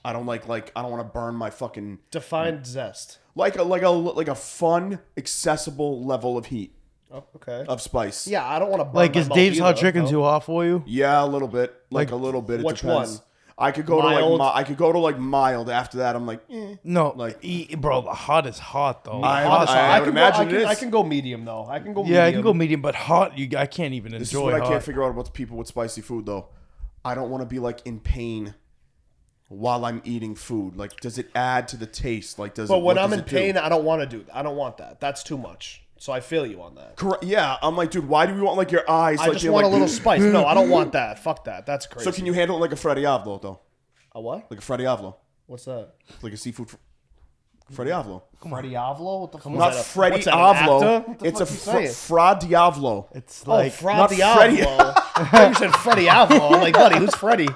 I don't like. I don't want to burn my fucking. Define zest. Like a fun, accessible level of heat Oh, okay. of spice. Yeah, I don't want to burn Like, my is mouth Dave's either, Hot Chicken no. too hot for you? Yeah, a little bit. Like a little bit. It which depends. I could go Mild. to like I could go to like mild. After that, I'm like, No, Like- bro, the hot is hot though. I- Hot is I- hot. would imagine it is. I can go medium though. I can go. Yeah, I medium. can go medium, but hot, I can't even this is enjoy what I hot. can't figure out about the people with spicy food though. I don't want to be like in pain while I'm eating food. Like, does it add to the taste? Like, does But it, when what I'm does in it do? pain, I don't want to do. I don't want that. That's too much. So I feel you on that. Correct. Yeah, I'm like, dude, why do we want like your eyes? I like just you're want like, a little spice. No, I don't want that. Fuck that. That's crazy. So can you handle it like a Freddy Avlo though? A what? Like a Freddy Avlo, What's that? like a seafood. Freddy Avlo. Freddie Avlo? What the fuck? Not is that? Freddy What's that, an Avlo. actor? What the It's a fuck you saying? Fra Diavolo. It's Oh, like Fra not Freddie. Diavolo. I thought you said Freddie Avlo. I'm like, buddy, who's Freddie?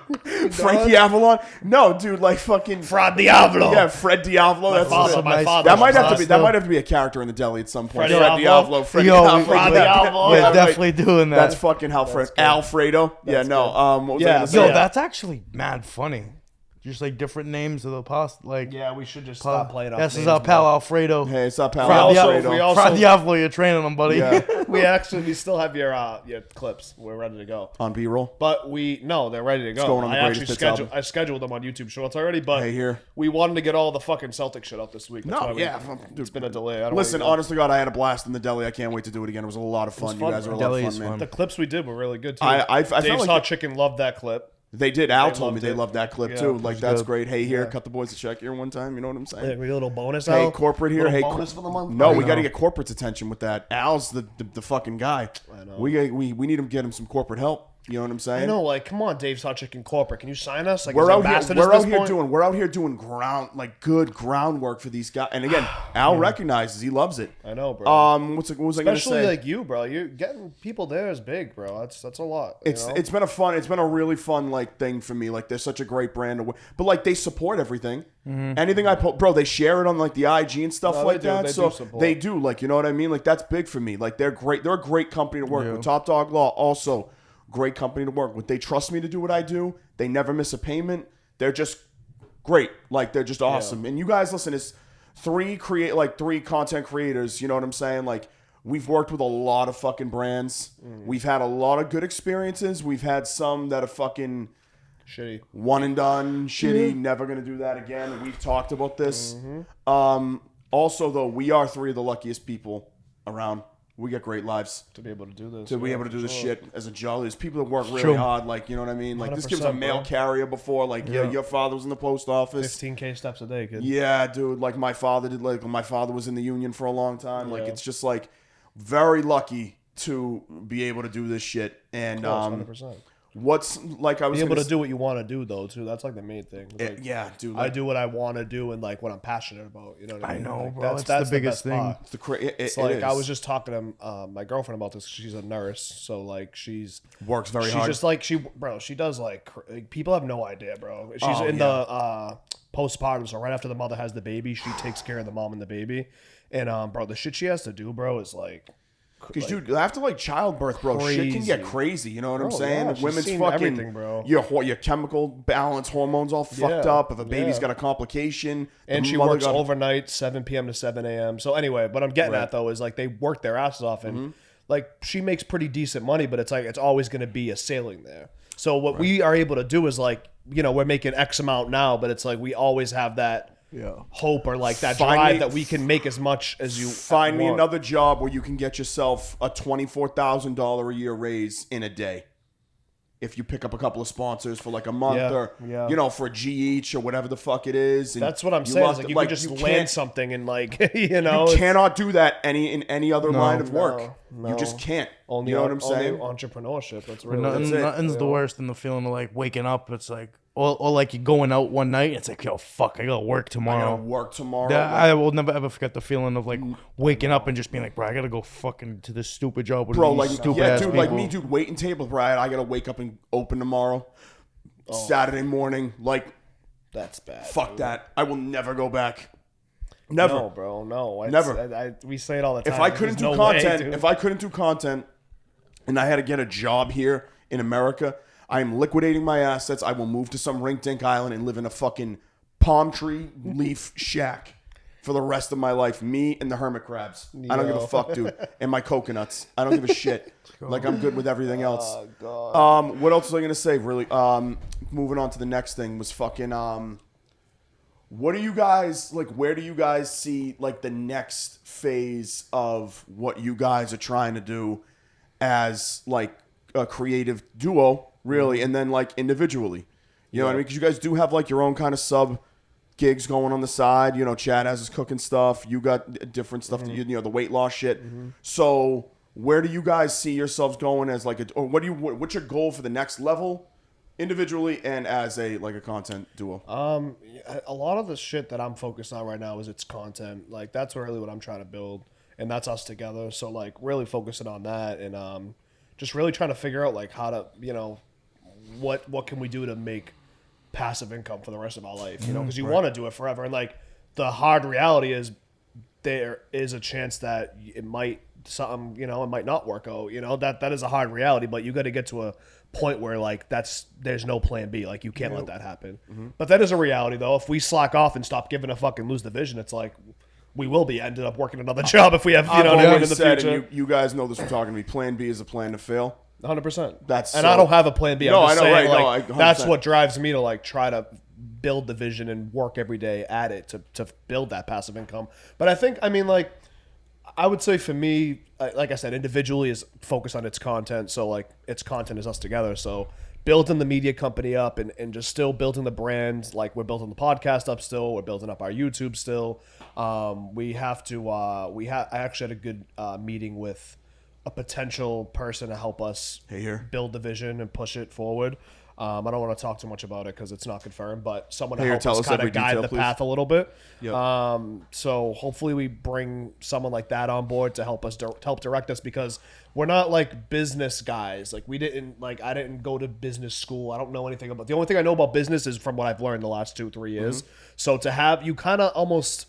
Frankie Avalon? No, dude, like fucking Fra Diavolo. Yeah, Fred Diavolo. That's father, what- my nice- father. that might have to be Pasta. that might have to be a character in the deli at some point. Freddy Fred Avlo. Diavolo. Freddy Yo, Avlo. Fra Diavolo. we're Yeah, definitely doing that. That's fucking how Fred Alfredo. Yeah, no. What was I Yeah, gonna say? Yo, Yeah. that's actually mad funny. Just like different names of the pasta. Like, Yeah, we should just stop playing off this is names, our pal bro. Alfredo. Hey, it's not pal Fra also- Alfredo. we also- Fra Diavolo, you're training him, buddy. Yeah. We still have your clips. We're ready to go. On B-roll. But they're ready to go. going on the I Greatest actually Hits album. I scheduled them on YouTube Shorts already, but Hey, here. we wanted to get all the fucking Celtic shit out this week. That's No, why yeah, it's been a delay. I don't Listen, really know. honest to God, I had a blast in the deli. I can't wait to do it again. It was a lot of fun. You fun, guys are a bro. lot Deli of is fun, man. fun. The clips we did were really good too. I felt Dave's like Hot Chicken loved that clip. they did. Al They told me loved they it. loved that clip Yeah, too. it Like was that's good. great. Hey, here, Yeah. cut the boys a check here one time. You know what I'm saying? Yeah, we get a little bonus. Hey, Al? corporate here. Little Hey, bonus for the month. no, we know. got to get corporate's attention with that. Al's the fucking guy. I know. We need him get him some corporate help. You know what I'm saying? I know, like, come on, Dave's Hot Chicken corporate. Can you sign us? Like, We're as out here. ambassadors We're at out this here point? doing. We're out here doing good groundwork for these guys. And again, Al recognizes he loves it. I know, bro. What was I gonna Especially say? like you, bro. You're getting people there is big, bro. That's a lot. you know? It's been a really fun like thing for me. Like they're such a great brand, but like they support everything. Anything I put, bro, they share it on like the IG and stuff No, like they do. that. They So do support. they do, like, you know what I mean. Like that's big for me. Like they're great. They're a great company to work with. Top Dog Law also great company to work with. They trust me to do what I do. They never miss a payment. They're just great. Like they're just awesome. And you guys, listen, it's three content creators. You know what I'm saying? Like we've worked with a lot of fucking brands. We've had a lot of good experiences. We've had some that are fucking shitty. one and done, shitty, never gonna do that again. We've talked about this. Also, though, we are three of the luckiest people around. We get great lives To be able to do this. to be yeah, able to for do this sure. shit as a job. There's people that work really True. hard, like, you know what I mean? Like this gives a 100%, mail bro. carrier before, like your father was in the post office. 15K steps a day, kid. Yeah, dude. Like my father did. Like my father was in the union for a long time. Like Yeah. it's just like very lucky to be able to do this shit. And Of course, 100%. what's like I was Be able gonna to do what you want to do, though, too. That's like the main thing. Like, yeah, dude. I Like, do what I want to do and like what I'm passionate about. You know what I I mean? know, Like, bro. It's the biggest best thing. part. it's the cra- it, It's it like I is. was just talking to my girlfriend about this. She's a nurse, so like she's works very she's hard. just like she does like people have no idea, bro. She's Oh, in yeah. the postpartum, so right after the mother has the baby, she takes care of the mom and the baby. And bro, the shit she has to do, bro, is like Because, dude, after like childbirth, bro, shit can get crazy. You know what I'm Bro, saying? yeah, she's Women's seen fucking everything, bro. Your chemical balance, hormones all fucked Yeah, up. If a baby's yeah. got a complication, the and she mother works got- overnight, 7 p.m. to 7 a.m. So anyway, what I'm getting at though is like they work their asses off, and like she makes pretty decent money, but it's like it's always going to be a ceiling there. So what we are able to do is like, you know, we're making X amount now, but it's like we always have that hope or like that Find drive me- that we can make as much as you Find me want. another job where you can get yourself a $24,000 a year raise in a day. If you pick up a couple of sponsors for like a month Yeah, or, yeah. you know, for a G each or whatever the fuck it is. And That's what I'm you saying. lost Is like it. you Like, can just you land can't- something and like you know You it's cannot do that in any other line of work. no. You just can't. only you know what I'm only saying? entrepreneurship. That's But really nothing, That's it. nothing's the worst than the feeling of like waking up. It's like, or like you going out one night. It's like, yo, fuck, I gotta work I tomorrow. gotta work tomorrow. That- I will never ever forget the feeling of like waking up and just being like, bro, I gotta go fucking to this stupid job with Bro, these like, stupid yeah, ass dude, people. like me, dude, waiting tables, Brad. I gotta wake up and open tomorrow. Saturday morning. Like, that's bad. fuck dude. that. I will never go back. Never. No, bro, no. It's- Never. we say it all the time. If I couldn't do There's no way, content, dude. if I couldn't do content and I had to get a job here in America, I am liquidating my assets. I will move to some rink-dink island and live in a fucking palm tree leaf shack for the rest of my life. Me and the hermit crabs. I don't give a Yo. fuck, dude. And my coconuts. I don't give a shit. Like, I'm good with everything else. Oh, God. What else was I gonna say? Really, moving on to the next thing was fucking what do you guys like? Where do you guys see like the next phase of what you guys are trying to do as like a creative duo, really, and then like individually? You know what I mean? Because you guys do have like your own kind of sub gigs going on the side. You know, Chad has his cooking stuff. You got different stuff. That you know, the weight loss shit. So where do you guys see yourselves going as like or what's your goal for the next level? Individually and as a like a content duo. A lot of the shit that I'm focused on right now is its content. Like that's really what I'm trying to build, and that's us together. So like really focusing on that, and just really trying to figure out like how to, you know, what can we do to make passive income for the rest of our life, you know, because you want to do it forever. And like the hard reality is there is a chance that it might it might not work out, you know, that is a hard reality, but you got to get to a point where like there's no plan B, like you can't let that happen. But that is a reality though. If we slack off and stop giving a fuck and lose the vision, it's like we will be ended up working another job if we have, you know what I mean, in the future. And you guys know this from talking to me. Plan B is a plan to fail. 100%. I don't have a plan B. No, I'm just I know, saying, right? like, No, that's what drives me to like try to build the vision and work every day at it to build that passive income. But I think, I mean, like, I would say for me, like I said, individually is focused on its content. So like its content is us together. So building the media company up and just still building the brand. Like we're building the podcast up still. We're building up our YouTube still. We have to, I actually had a good meeting with a potential person to help us build the vision and push it forward. I don't want to talk too much about it because it's not confirmed, but someone to help us kind of guide the path a little bit. Yep. So hopefully we bring someone like that on board to help us help direct us, because we're not like business guys. Like I didn't go to business school. I don't know anything about. The only thing I know about business is from what I've learned the last 2-3 years. So to have you kind of almost.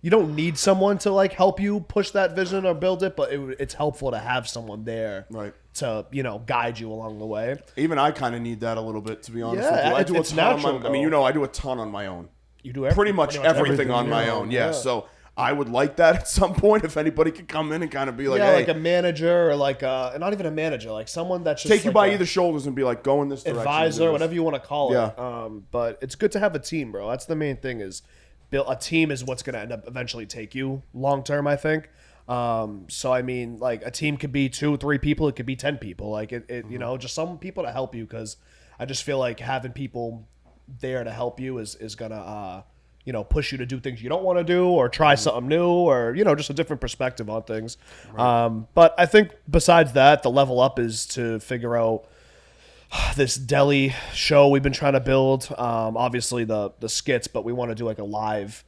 You don't need someone to like help you push that vision or build it, but it's helpful to have someone there, right, to, you know, guide you along the way. Even I kind of need that a little bit, to be honest with you. I do a ton on my, I mean, you know, I do a ton on my own. You do pretty much everything on my own. Yeah. So I would like that at some point if anybody could come in and kind of be like, hey, like a manager or like not even a manager, like someone that's just take you by either shoulders and be like, go in this direction. Advisor, whatever you want to call it. But it's good to have a team, bro. That's the main thing is. A team is what's going to end up eventually take you long term, I think. So I mean, like a team could be 2-3 people, it could be 10 people. Like it you know, just some people to help you, because I just feel like having people there to help you is gonna you know, push you to do things you don't want to do or try something new, or you know, just a different perspective on things. Right. But I think besides that, the level up is to figure out this deli show we've been trying to build. Obviously the skits, but we want to do like a live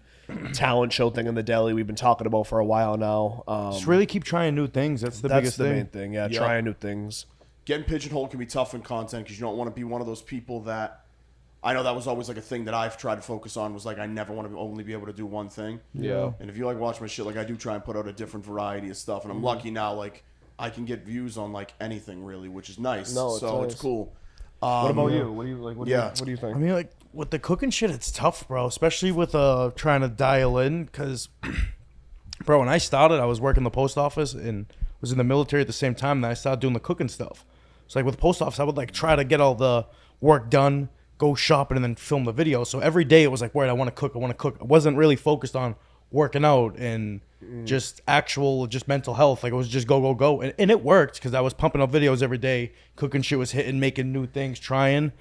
talent show thing in the deli we've been talking about for a while now. Just really keep trying new things. That's the biggest thing. Main thing. Yeah, trying new things. Getting pigeonholed can be tough in content because you don't want to be one of those people that, I know that was always like a thing that I've tried to focus on, was like I never want to only be able to do one thing. Yeah. And if you like watch my shit, like I do try and put out a different variety of stuff, and I'm lucky now, like I can get views on like anything really, which is nice. It's cool. What about you? What do you like? What do you think? I mean, like with the cooking shit, it's tough, bro. Especially with trying to dial in, because, bro, when I started, I was working the post office and was in the military at the same time that I started doing the cooking stuff. So like with the post office, I would like try to get all the work done, go shopping, and then film the video. So every day it was like, wait, I want to cook. I wasn't really focused on working out and just mental health. Like it was just go. And it worked because I was pumping up videos every day. Cooking shit was hitting, making new things, trying.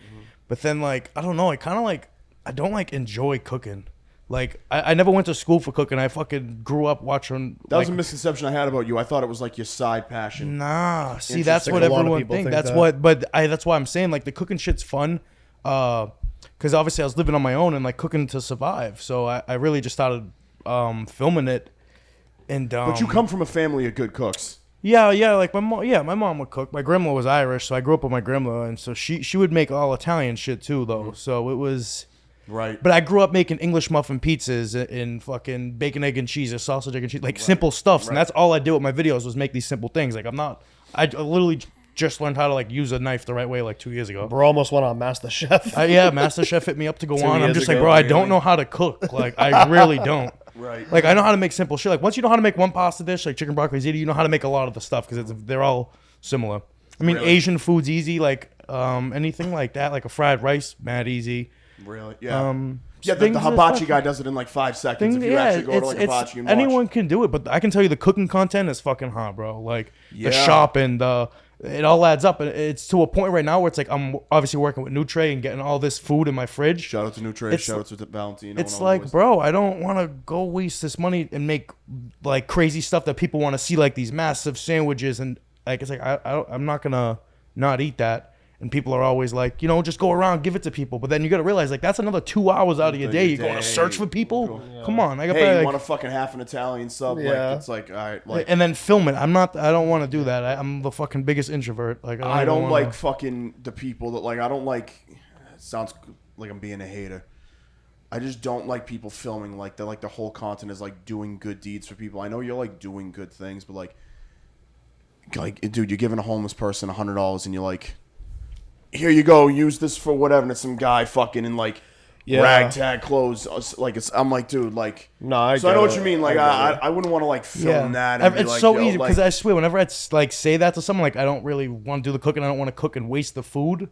But then like, I don't know, I kind of like, I don't like enjoy cooking. Like I never went to school for cooking. I fucking grew up watching. That was a misconception I had about you. I thought it was like your side passion. Nah, see, that's what everyone thinks. That's why I'm saying like the cooking shit's fun. Because obviously I was living on my own and like cooking to survive. So I really just started filming it. And but you come from a family of good cooks. Yeah, like my mom would cook. My grandma was Irish, so I grew up with my grandma, and so she would make all Italian shit too, though. So it was right. But I grew up making English muffin pizzas and fucking bacon, egg, and cheese, or sausage, egg, and cheese, like simple stuffs, and that's all I did with my videos was make these simple things. Like I literally just learned how to like use a knife the right way like 2 years ago. Bro almost went on MasterChef. MasterChef hit me up to go on. I'm just like, bro, I don't know how to cook. Like I really don't. Right. Like I know how to make simple shit. Like once you know how to make one pasta dish, like chicken broccoli ziti, you know how to make a lot of the stuff because they're all similar. I mean, Asian food's easy. Like anything like that, like a fried rice, mad easy. Really? Yeah. The things that hibachi fucking- guy does it in like 5 seconds. If you actually go to like hibachi and watch. anyone can do it, but I can tell you the cooking content is fucking hot, bro. Like Yeah. the shop and it all adds up. And it's to a point right now where it's like I'm obviously working with Nutre and getting all this food in my fridge. Shout out to Nutre. It's- Shout out to Valentino. It's and all the like, boys. bro, I don't want to go waste this money and make like crazy stuff that people want to see, like these massive sandwiches and like it's like I'm not gonna not eat that. And people are always like, just go around, give it to people. But then you got to realize, like, that's another 2 hours out of your day. You're going to search for people? Yeah. Come on. I got Hey, you like, want a fucking half an Italian sub? Yeah. Like, it's like, all right. Like, and then film it. I don't want to do that. I'm the fucking biggest introvert. Like, I don't wanna, like fucking the people that, like, I don't like, it sounds like I'm being a hater. I just don't like people filming like that. Like, the whole content is, like, doing good deeds for people. I know you're, like, doing good things, but, like, dude, you're giving a homeless person $100 and you're like, here you go, use this for whatever, and it's some guy fucking in like ragtag clothes. Like I'm like, dude, like. No, I so I get know what it. you mean. Like I wouldn't want to like film that. And be it's like, so yo, easy because like, I swear, whenever I like say that to someone, like I don't really want to do the cooking. I don't want to cook and waste the food.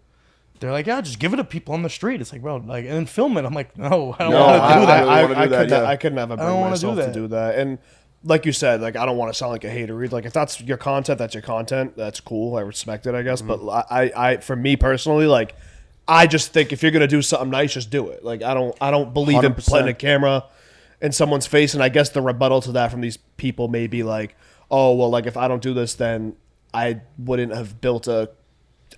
They're like, yeah, just give it to people on the street. It's like, bro, like, and then film it. I'm like, no, I don't No, want to do that. really wanna do that, yeah. I could never bring don't wanna myself do to that. do that. And like you said, like I don't want to sound like a hater. Like if that's your content, that's your content. That's cool. I respect it, I guess. Mm-hmm. But I, for me personally, like I just think if you're gonna do something nice, just do it. Like I don't believe in 100%. putting a camera in someone's face. And I guess the rebuttal to that from these people may be like, oh well, like if I don't do this, then I wouldn't have built a.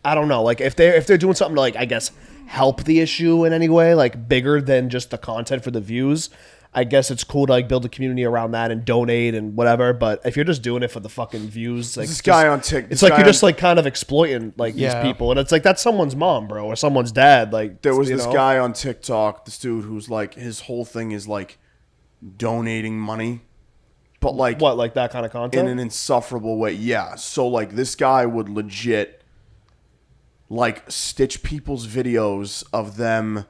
I don't know. Like if they're doing something to like I guess help the issue in any way, like bigger than just the content for the views. I guess it's cool to like build a community around that and donate and whatever. But if you're just doing it for the fucking views, like this guy on TikTok. it's like you're just like kind of exploiting like these Yeah. people, and it's like that's someone's mom, bro, or someone's dad. Like There was you this know? guy on TikTok, this dude who's like, his whole thing is like donating money, but like What, like that kind of in content? an insufferable way. Yeah. So like this guy would legit like stitch people's videos of them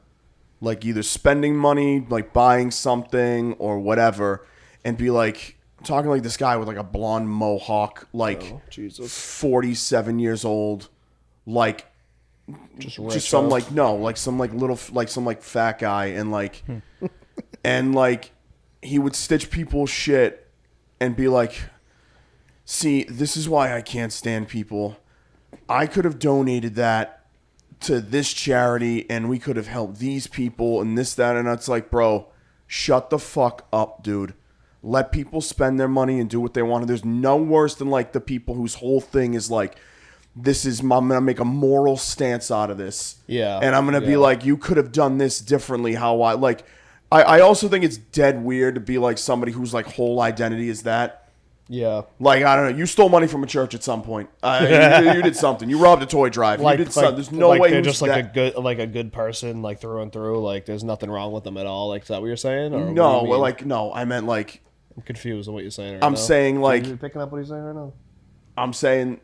like either spending money, like buying something or whatever, and be like talking like this guy with like a blonde mohawk, like Oh, Jesus. 47 years old, like Just some like no, like some like little like some like fat guy, and like and like he would stitch people's shit and be like, see, this is why I can't stand people. I could have donated that to this charity and we could have helped these people and this, that, and it's like, bro, shut the fuck up, dude. Let people spend their money and do what they want. There's no worse than like the people whose whole thing is like, I'm gonna make a moral stance out of this. Yeah. And I'm gonna be Yeah. like, you could have done this differently. How I also think it's dead weird to be like somebody whose like whole identity is that. Yeah. Like, I don't know, you stole money from a church at some point. You did something. You robbed a toy drive. Like, you did something. There's no like way they're who's just like that. a good person, like through and through. Like there's nothing wrong with them at all. Like is that what you're saying? Or what do No, you well, mean? like, no, I meant like, I'm confused on what you're saying. Right I'm now. saying like, you picking up what he's saying right now. I'm saying,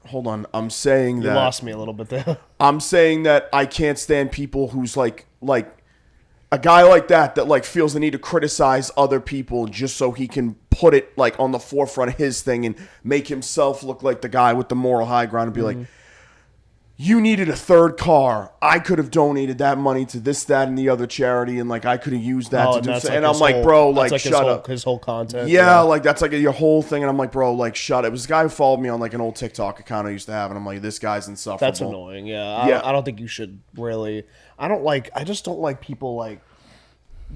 hold on, I'm saying You that. lost me a little bit there. I'm saying that I can't stand people who's like a guy like that like feels the need to criticize other people just so he can put it like on the forefront of his thing and make himself look like the guy with the moral high ground and be like, you needed a third car. I could have donated that money to this, that, and the other charity, and like I could have used that to do that's so. like And I'm his like, whole- bro, that's like his shut whole- up. His whole content. Yeah, like that's like your whole thing, and I'm like, bro, like shut it. It was a guy who followed me on like an old TikTok account I used to have, and I'm like, this guy's insufferable. That's annoying. Yeah. Yeah. I don't think you should really. I just don't like people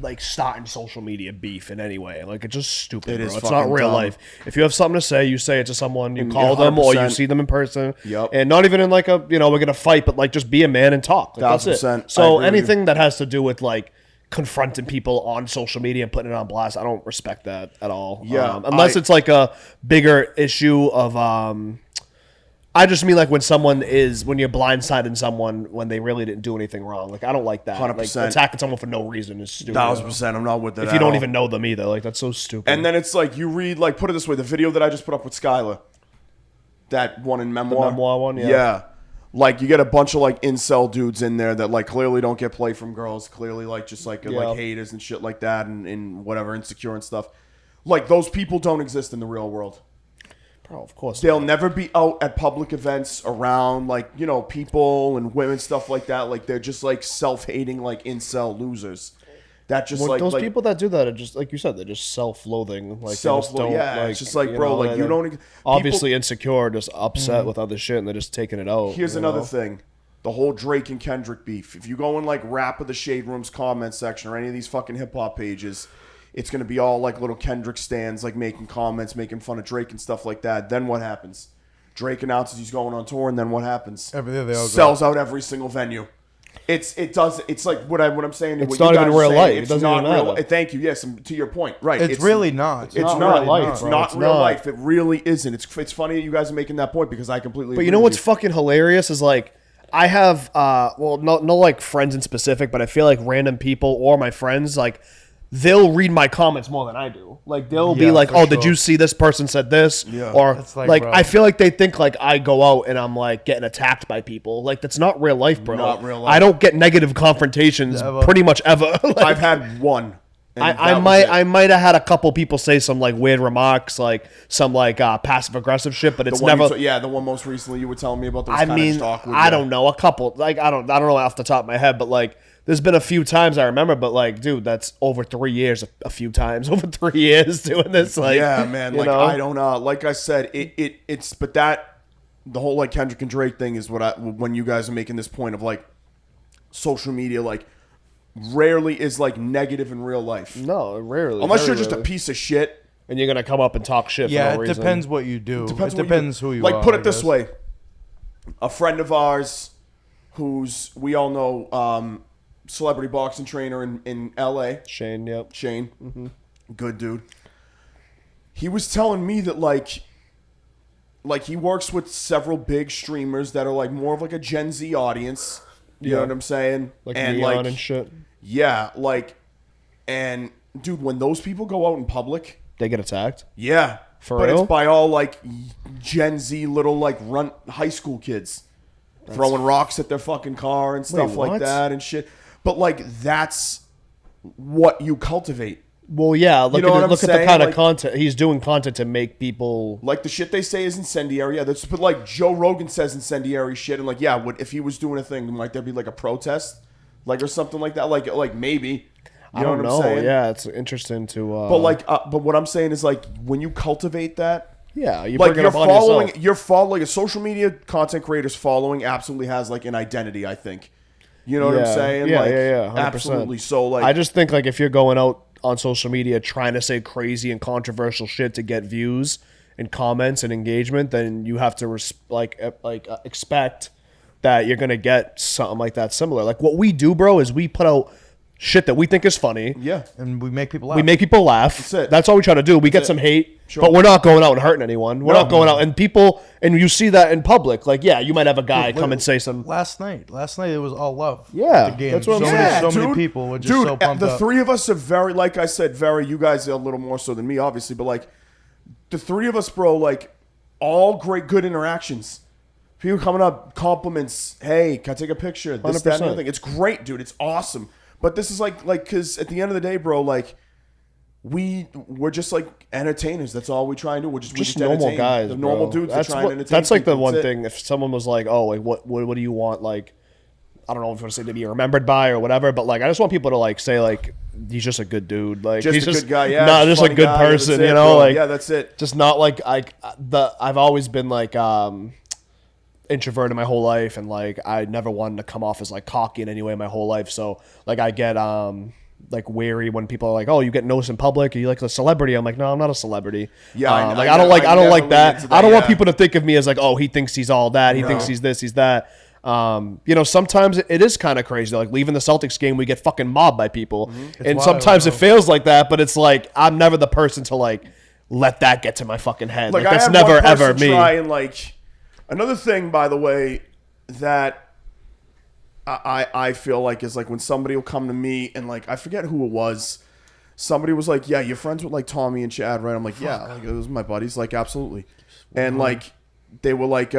like starting social media beef in any way. Like it's just stupid, It bro. is It's not fucking real dumb. life. If you have something to say, you say it to someone. You And call them or you 100%. see them in person. Yep. And not even in like a we're gonna fight, but like just be a man and talk. Like, that's it. 1000%. I So agree with anything that has to do with like confronting people on social media and putting it on blast, I don't respect that at all. Yeah, Unless it's like a bigger issue of I just mean like when you're blindsiding someone when they really didn't do anything wrong. Like I don't like that. 100%. Like attacking someone for no reason is stupid. 1000%. I'm not with that. If you don't even know them either, like that's so stupid. And then it's like you read, like, put it this way: the video that I just put up with Skylar, that one in memoir, memoir one, yeah. yeah. Like you get a bunch of like incel dudes in there that like clearly don't get play from girls, clearly like just like Yeah. haters and shit like that, and whatever, insecure and stuff. Like those people don't exist in the real world. Bro, of course. They'll never be out at public events around like, you know, people and women, stuff like that. Like they're just like self-hating, like incel losers. That just like those people that do that are just like you said, they're just self-loathing. Like yeah, it's just like, bro, like you don't obviously insecure, just upset with other shit, and they're just taking it out. Here's another thing. The whole Drake and Kendrick beef. If you go in like Rap of the Shade Room's comment section or any of these fucking hip hop pages, it's going to be all like little Kendrick stands, like making comments, making fun of Drake and stuff like that. Then what happens? Drake announces he's going on tour, and then what happens? They all Sells out every single venue. It's like what I'm saying. It's not even real life. It doesn't even real. matter. Thank you. Yes, to your point. Right. It's really not. It's not real life, It's bro. not It's real not. life. It really isn't. It's funny that you guys are making that point because I completely. But you agree know with what's fucking hilarious is like I have no like friends in specific, but I feel like random people or my friends like they'll read my comments more than I do. Like they'll be like, for "Oh, did sure. you see this person said this?" Yeah. Or It's like, like, bro. I feel like they think like I go out and I'm like getting attacked by people. Like that's not real life, bro. Not real life. I don't get negative confrontations Ever. pretty much ever. Like, I've had one. and I that was might it. I might have had a couple people say some like weird remarks, like some like passive aggressive shit, but it's The one never. the one most recently you were telling me about. That was I kinda mean, just awkward, I yeah. don't know, a couple. Like I don't know off the top of my head, but like there's been a few times I remember, but like, dude, that's over 3 years. A few times over 3 years doing this. Like, Yeah, man. you Like know? I don't know. Like I said, it's but that the whole like Kendrick and Drake thing is what when you guys are making this point of like social media like rarely is like negative in real life. No, rarely. Unless very you're just a rarely. piece of shit. and you're gonna come up and talk shit. Yeah, for no it reason. depends what you do. It what you depends do. who you like, are. put I it this guess. way. A friend of ours who's we all know celebrity boxing trainer in LA. Shane, yep. Shane, good dude. He was telling me that like he works with several big streamers that are like more of like a Gen Z audience. You know what I'm saying? Like and Neon and shit. yeah, like, and dude, when those people go out in public, They get attacked. yeah, For but real? it's by all like Gen Z little like run high school kids throwing rocks at their fucking car and stuff like what? that and shit. But like that's what you cultivate. Well, yeah. Look know what at I'm look at the saying? kind of Like- content he's doing. Content to make people. Like the shit they say is incendiary. Yeah, that's but like Joe Rogan says incendiary shit, and like yeah, if he was doing a thing, might there be like a protest, like or something like that? Like maybe. You I don't what know. I'm saying? Yeah, it's interesting to. But what I'm saying is like when you cultivate that, yeah, you like bring it you're up on following, yourself. you're following a social media content creator's following absolutely has like an identity. I think. You know what I'm saying? Yeah, like, yeah, 100%. absolutely. So like, I just think like if you're going out on social media trying to say crazy and controversial shit to get views and comments and engagement, then you have to expect that you're gonna get something like that similar. Like what we do, bro, is we put out shit that we think is funny. yeah. And we make people laugh. We make people laugh. That's it. That's all we try to do. We get some hate, but we're not going out and hurting anyone. We're not going out and people, and you see that in public. Like, yeah, you might have a guy come and say some. Last night it was all love. Yeah, the game. that's what I'm so saying. Many, so dude. many people were just Dude, so pumped the up. three of us are very, like I said, you guys are a little more so than me, obviously, but like the three of us, bro, like all great, good interactions. People coming up, compliments. Hey, can I take a picture? This, that, and the 100%. other thing. It's great, dude. It's awesome. But this is like, because at the end of the day, bro, like we're just like entertainers. That's all we try and do. We're just Normal entertain guys, the normal bro. dudes That's that try and entertain. That's like the people. one That's it. thing. If someone was like, "Oh, like what do you want?" Like, I don't know if you want to say to be remembered by or whatever, but like I just want people to like say like he's just a good dude. Like Just he's a good guy, yeah. not just a funny good guy, that's person. it, You know, bro. like yeah, that's it. just not like I've always been like introverted my whole life, and like I never wanted to come off as like cocky in any way my whole life. So like I get like wary when people are like, "Oh, you get noticed in public? Are you like a celebrity?" I'm like, "No, I'm not a celebrity." Yeah, I like ne- I don't I like never lean that. into I don't that, want yeah. people to think of me as like, "Oh, he thinks he's all that. He thinks he's this, he's that." You know, sometimes it is kind of crazy. Like leaving the Celtics game, we get fucking mobbed by people, and wild, sometimes it bro. feels like that. But it's like I'm never the person to like let that get to my fucking head. Like I that's had never one person ever me. Try and like another thing, by the way, that I feel like is like when somebody will come to me and like I forget who it was. Somebody was like, "Yeah, you're friends with like Tommy and Chad, right?" I'm like, "Yeah, like those are my buddies." Like, absolutely. And like they were like,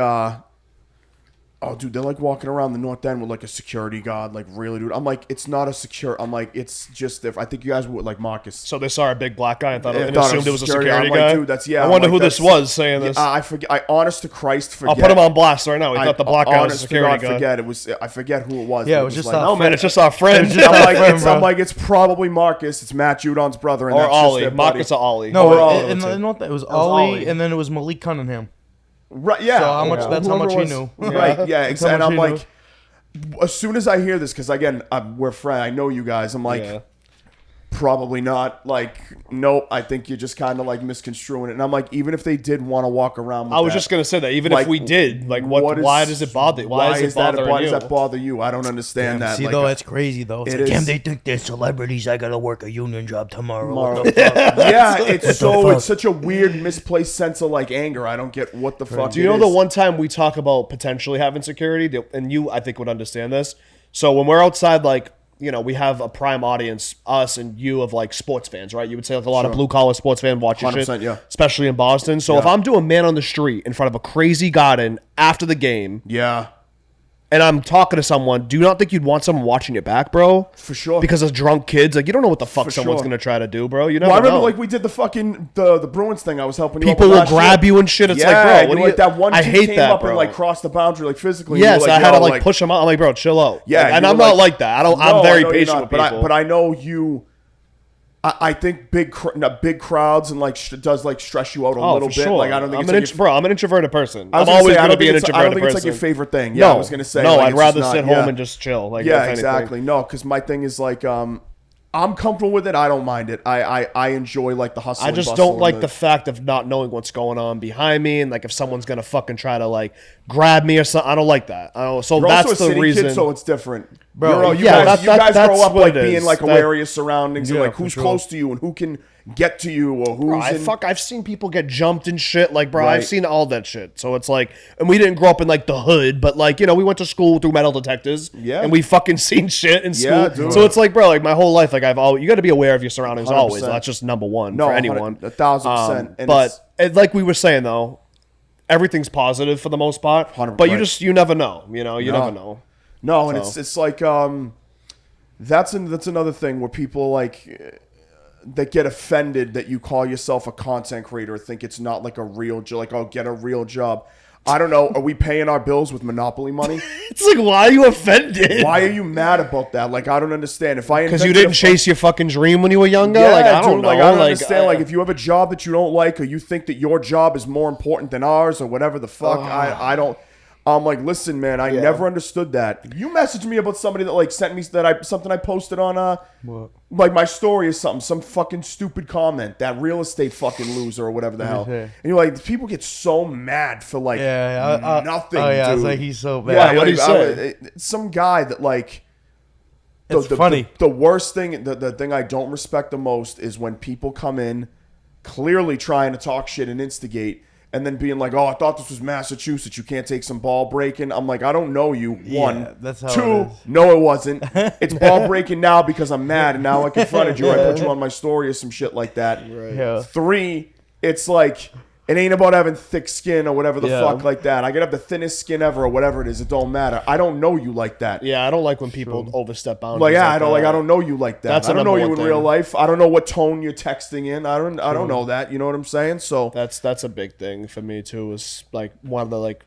oh, dude, they're like walking around the North End with like a security guard. Like, really, dude? I'm like, it's not a secure. I'm like, it's just different. I think you guys would like Marcus. So they saw a big black guy and thought Yeah, and thought assumed it was a security I'm guy. like, dude, that's I I'm wonder like, who this that's- was saying this. I forget. I honest to Christ forget. I'll put him on blast right now. He thought the black guy was a honest to security God, guy. forget it was. I forget who it was. Yeah, but it was just like, our No, man, it's just our friend. It's just I'm our like, friend, it's, bro. I'm like, it's probably Marcus. It's Matt Judon's brother, and or that's just Ollie. their buddy. Marcus or Ollie. No, Or all in of it. the North, it was Ollie, Ollie. and then it was Malik Cunningham. Right? Yeah. So how much? Yeah. That's how Whoever much he was- knew. Right? Yeah. That's how And much I'm he like, as soon as I hear this, because again, we're friends. I know you guys. I'm like. Yeah. Probably not. Like, nope. I think you're just kind of like misconstruing it. And I'm like, even if they did want to walk around with I was that, just gonna say that. Even like, if we did, like, what? is- Why does it bother? Why is it bothering Why you? does that bother you? I don't understand that. See, Like, though, it's crazy, though. It's it like, damn, is. they think they're celebrities. I gotta work a union job tomorrow. tomorrow. What the fuck? Yeah, it's so fuck? it's such a weird misplaced sense of like anger. I don't get what the fuck. Do you it know the is. one time we talk about potentially having security, and you, I think, would understand this. So when we're outside, like, you know, we have a prime audience, us and you, of like sports fans, right? You would say like a lot of blue collar sports fans watch your shit, 100%, yeah. especially in Boston. So if I'm doing man on the street in front of a crazy garden after the game, Yeah, and I'm talking to someone, do you not think you'd want someone watching your back, bro? for sure. Because of drunk kids, like you don't know what the fuck For someone's sure. gonna try to do, bro. You never well, I remember know. like we did the fucking the Bruins thing. I was helping you. People out with will last grab year. you and shit. It's yeah, like, bro, and what do like you? that one I kid hate came that, up bro. and like crossed the boundary like physically. and you Yes, were like, I had to yo, like push him out. I'm like, bro, chill out. Yeah, Like, and you I'm were not like that. I don't. No, I'm I very know you're patient not, with but people. but I know you. I think big crowds and like does like stress you out a little for bit. sure. Like I don't think I'm it's an like intro- bro. I'm an introverted person. I was I'm gonna always say, I gonna don't be an think it's- I don't introverted think it's person. like your favorite thing. Yeah, no, I was gonna say. no. like, I'd it's rather just sit not- home yeah. and just chill. Like, Yeah, if anything. exactly. No, because my thing is like, I'm comfortable with it. I don't mind it. I enjoy like the hustle. I and just bustle don't and like the fact of not knowing what's going on behind me, and like if someone's gonna fucking try to like grab me or something. I don't like that. I don't, so You're that's also a the city reason. kid, so it's different, Bro, You yeah, guys, that- you guys that's grow up what like it being is. like aware of your surroundings and Yeah, like for who's sure. close to you and who can get to you or who's Bro, in. I've seen people get jumped and shit. Like, bro, Right. I've seen all that shit. So it's like, and we didn't grow up in like the hood, but like, you know, we went to school through metal detectors. Yeah. And we fucking seen shit in school. Yeah, dude. So it's like, bro, like my whole life, like I've always, you got to be aware of your surroundings 100%. always. That's just number one No, for anyone. 1,000%. And But it's- like we were saying though, everything's positive for the most part. 100%. But you never know. You know, you No. never know. No, and So. it's like that's another thing where people like that get offended that you call yourself a content creator, think it's not like a real job, like oh get a real job. I don't know. Are we paying our bills with Monopoly money? It's like, why are you offended? Why are you mad about that? Like I don't understand. If I Because you invented didn't a chase your fucking dream when you were younger? Yeah, like, I don't dude, know. like I don't understand. Like if you have a job that you don't like, or you think that your job is more important than ours, or whatever the fuck, I don't. I'm like, listen, man, I never understood that. You messaged me about somebody that like sent me something I posted on like my story or something, some fucking stupid comment, that real estate fucking loser or whatever the hell. say? And you're like, people get so mad for like nothing. Oh yeah, dude. it's like he's so bad. Yeah, what'd he say? Some guy that like. It's funny. The worst thing, the thing I don't respect the most is when people come in clearly trying to talk shit and instigate and then being like, oh, I thought this was Massachusetts. You can't take some ball breaking. I'm like, I don't know you. One. that's how Two, it is. no, it wasn't. It's ball breaking now because I'm mad and now I confronted you. I put you on my story or some shit like that. Yeah. Three, it's like, it ain't about having thick skin or whatever the Yeah. fuck like that. I could have the thinnest skin ever or whatever it is. It don't matter. I don't know you like that. Yeah, I don't like when people overstep boundaries. Like yeah, I don't that. I don't know you like that. That's I a don't know number you one in thing. real life. I don't know what tone you're texting in. I don't know that. You know what I'm saying? So That's a big thing for me too. Is like one of the like,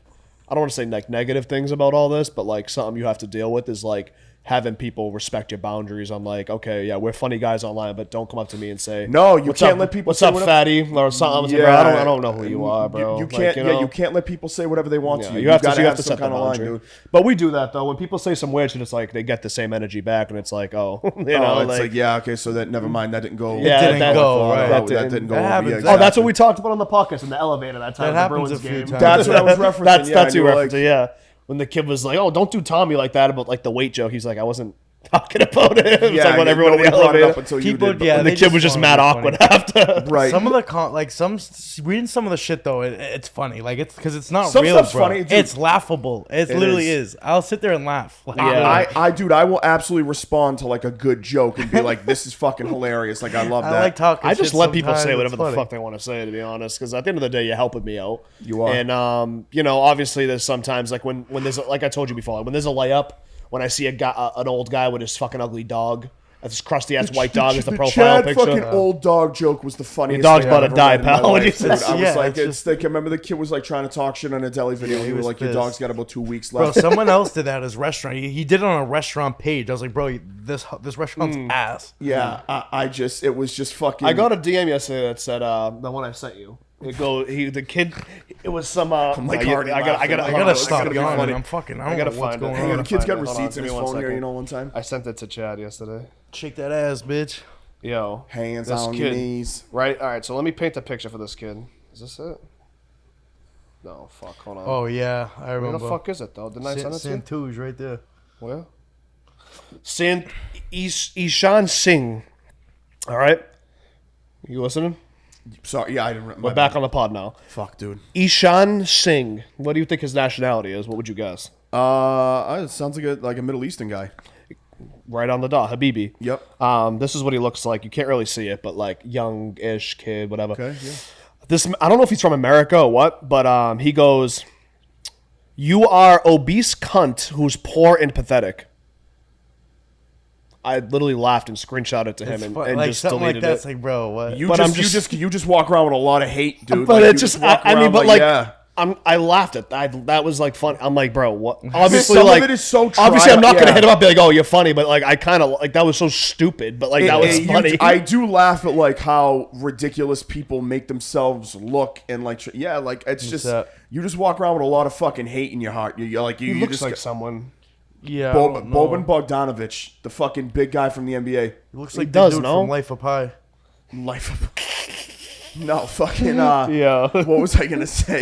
I don't want to say like negative things about all this, but like something you have to deal with is like having people respect your boundaries. I'm like, okay, yeah, we're funny guys online, but don't come up to me and say, No, you "What's can't up- let people What's say up, whatever-" fatty, or something. Yeah. Bro, I don't know who you are, bro. You Like, can't. you know? You can't let people say whatever they want to you. You have to gotta set some the kind of line, boundary. dude. But we do that though. When people say some weird shit, it's like they get the same energy back, and it's like, oh, you know, Oh, it's like yeah, okay, so that never mind. That didn't go. Yeah, didn't that- go, right. That That didn't go. that over. happens. Yeah, Oh, that's what exactly. we talked about on the podcast in the elevator that time. That the happens Bruins a few game. times. That's what I was referencing. That's yeah, you you were referencing. like- Yeah, when the kid was like, "Oh, don't do Tommy like that," about like the weight joke. He's like, "I wasn't talking about it. It's like when everyone in the nobody brought it elevator. up until People- you did. yeah, And the they kid just was just wanna mad be awkward funny. after. Right. Some of the reading some of the shit though, it's funny. Like it's because it's not Some real, stuff's bro. funny, dude. It's laughable. It literally is. is. I'll sit there and laugh. Like, Yeah. Dude, I will absolutely respond to like a good joke and be like, "This is fucking hilarious." Like, I love I that. like talking. I just shit let people sometimes. say It's whatever the funny. fuck they want to say, to be honest. Because at the end of the day, you're helping me out. You are. And you know, obviously, there's sometimes like when there's like I told you before, when there's a layup, when I see an old guy with his fucking ugly dog, this crusty ass white dog is the profile Chad picture. fucking old dog joke was the funniest. Your dog's thing about I've to ever die, read in my pal. What do you life, dude. say? I was Yeah, like, it's I remember the kid was like trying to talk shit on a deli video. he You were was like, your pissed. dog's got about 2 weeks Bro, left. someone else did that at his restaurant. He did it on a restaurant page. I was like, bro, this restaurant's ass. Yeah, it was just fucking. I got a DM yesterday that said the one I sent you. The kid. It was some. like already I laughing. I It's stop gonna be yawning. funny. I'm fucking. I I gotta don't know what's find it. going Hang Hey, on. the on. kid's got Hold on, receipts in give his me 1 phone here. second. You know, one time. I sent it to Chad yesterday. Shake that ass, bitch. Yo, Hands this on your kid, knees. Right. All right. So let me paint a picture for this kid. Is this it? No. Fuck. Hold on. Oh yeah, I Where remember. the fuck is it though? Didn't I send it to you? Santu's right there. Where? Ishan Singh. All right. You listening? Sorry, yeah, I didn't. We're back on the pod now. Fuck, dude. Ishan Singh. What do you think his nationality is? What would you guess? It sounds like a Middle Eastern guy. Right on the dot. Habibi. Yep. This is what he looks like. You can't really see it, but like young-ish kid, whatever. Okay. Yeah. I don't know if he's from America or what, but he goes, "You are obese cunt who's poor and pathetic." I literally laughed and screenshotted it to him and like just something like deleted that. it. It's like, bro, what? You But just, I'm just- you just walk around with a lot of hate, dude. But Like, it you just, walk I mean, around but like, yeah. I laughed at that. That was like fun. I'm like, bro, what? Obviously, Some of like, it is so obviously, I'm not yeah. gonna hit him up and be like, oh, you're funny, but like, I kind of like that was so stupid, but like that was funny. I do laugh at like how ridiculous people make themselves look, and like like it's just that? you just walk around with a lot of fucking hate in your heart. You're like he you looks just like someone. Yeah, I don't know. Boban Bogdanovic, the fucking big guy from the NBA. He looks He like does, the dude no? from Life of Pi. Life of no fucking Yeah. What was I gonna say?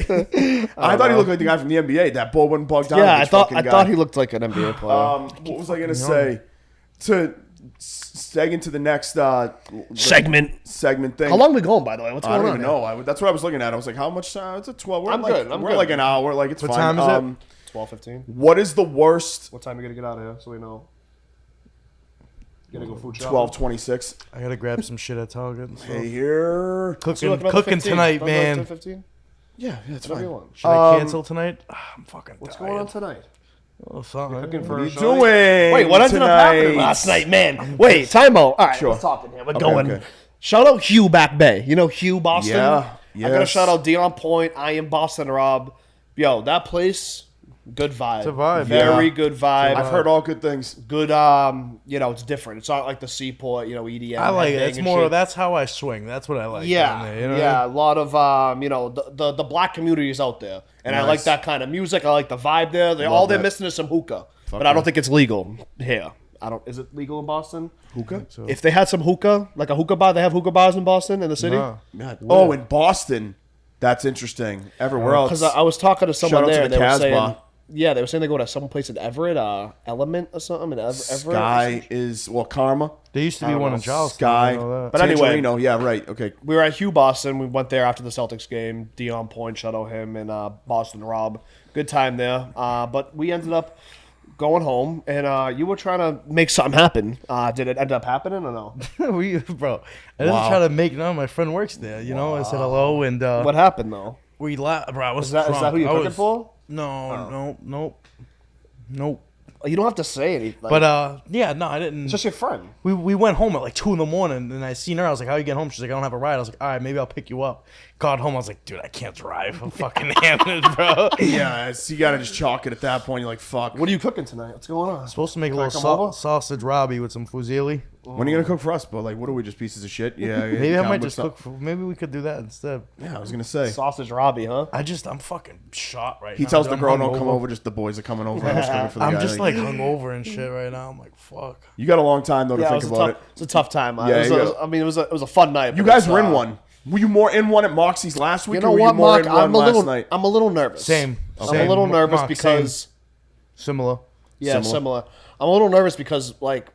I thought he looked like the guy from the NBA. That Boban Bogdanovic. Yeah, I fucking guy. thought he looked like an NBA player. What was I gonna say? To seg into the next Segment thing. How long we going, by the way? What's I going don't on? even know. That's what I was looking at. I was like, how much? It's a 12. We're I'm like, good, I'm we're good. like an hour. Like it's What fine. time is it? 12:15. What is the worst? What time you gotta get out of here so we know? You gotta go food shopping. 12:26. I gotta grab some shit at Target. and stuff. Hey here. Cooking tonight, man. 15? Yeah, it's Whatever you fine. want. Should I cancel tonight? I'm fucking What's tired. going on tonight? Oh, something. Cooking What for are you a doing? Wait, what ended up happening tonight? last night, man? Wait, time out. All right, Sure. we're talking here. We're Okay, going. okay. Shout out Hugh Back Bay. You know Hugh Boston? Yeah, I gotta yes. shout out Dion Point. I am Boston Rob. Yo, that place, good vibe. It's a vibe, Very yeah. good vibe. I've heard all good things. Good, you know, it's different. It's not like the Seaport, you know, EDM. I like it. headbang It's and more. shit. That's how I swing. That's what I like. Yeah, down there, you know? yeah, a lot of you know, the black community is out there, and I like Nice. that kind of music. I like the vibe there. All they're that. missing is some hookah, but I don't think it's legal here. I don't. Is it legal in Boston? Hookah? If they had some hookah, like a hookah bar, they have hookah bars in Boston in the city. Nah. God. Oh, in Boston. That's interesting. Everywhere else. Because I was talking to someone Shout out to there, the and they were Cas saying, bar. yeah, they were saying they go to some place in Everett, Element or something in Everett. Sky is Karma. There used to be don't one know. in Charleston. Sky. I know that. But anyway- Tangerino. Yeah, right. Okay. We were at Hugh Boston. We went there after the Celtics game. Dion Point, shout out him, and Boston Rob. Good time there. But we ended up going home, and you were trying to make something happen. Did it end up happening or no? Bro, I didn't try to make no. My friend works there. You know, I said hello and What happened though? we laughed. Bro, I was Is that who you're I cooking was- for? No, nope. You don't have to say anything. Like, But yeah, no, I didn't. it's just your friend. We went home at like 2 a.m. and I seen her. I was like, "How you get home?" She's like, "I don't have a ride." I was like, "All right, maybe I'll pick you up." Got home. I was like, "Dude, I can't drive. I'm fucking hammered, bro." Yeah, so you gotta just chalk it at that point. You're like, fuck. What are you cooking tonight? What's going on? Supposed to make a Can I little come over? sausage robbie with some fusilli. When are you gonna cook for us? But like, what are we, just pieces of shit? Yeah. Maybe I come might with just some- cook. Maybe we could do that instead. Yeah, I was gonna say. Sausage Robbie, huh? I'm fucking shot right now. He tells the I'm girl, "Don't come hungover. over." Just the boys are coming over. I'm just cooking for the I'm guy. just like hungover and shit right now. I'm like, fuck. You got a long time though to Yeah, think about it. It's a tough time. Yeah, It was I mean, it was a fun night. You but guys it's, were in one. Were you more in one at Moxie's last week? You know or were what, you more Mark? in one last night? I'm a little nervous. Same. I'm Same. a little nervous Mark, because Similar. similar. I'm a little nervous because like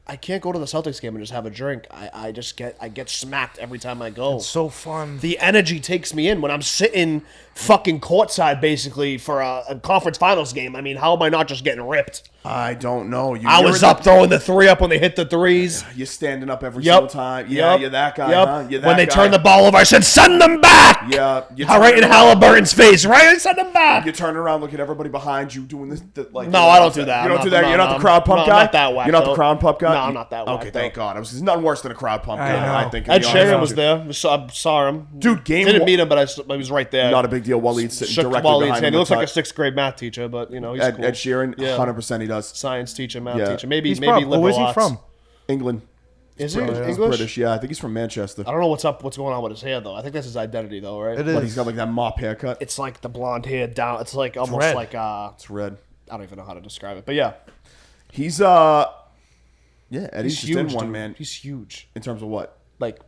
I can't go to the Celtics game and just have a drink. I get smacked every time I go. So fun. The energy takes me in when I'm sitting fucking courtside basically for a conference finals game. I mean, how am I not just getting ripped? I don't know. I was up throwing the three up when they hit the threes. You're standing up every Yep. single time. Yeah, Yep. you're that guy, Yep. huh? You're that when they guy. turned the ball over, I said, "Send them back!" Yeah. You Right in turn around- Halliburton's face. Right, send them back. You turn around, look at everybody behind you doing this. Like, No, I don't do that. You I'm don't not- do that. no, You're not no, the crowd pump no, I'm guy. not that whack, You're not the though. crowd pump guy. No, I'm not that whack, Okay, thank God. There's nothing worse than a crowd pump I guy. know. I think. Ed to be honest Sheeran was with there. I saw him. Dude, game Didn't one- meet him, but I was right there. you. Not a big deal. Waleed's sitting Shook directly Waleed's behind hand. him. He looks like a with sixth grade math teacher, but you know he's Ed, cool. Ed Sheeran, Yeah. 100% he does. Science teacher, math Yeah. teacher. Maybe He's maybe from. liberal Where's he arts. from? England. Is he He's English? British. Yeah, I think he's from Manchester. I don't know what's going on with his hair though. I think that's his identity though, right? It But is. he's got like that mop haircut. It's like the blonde hair down. It's like almost red. like It's red. I don't even know how to describe it, but yeah, He's yeah, Eddie's he's just in huge, one, dude. man. He's huge. In terms of what?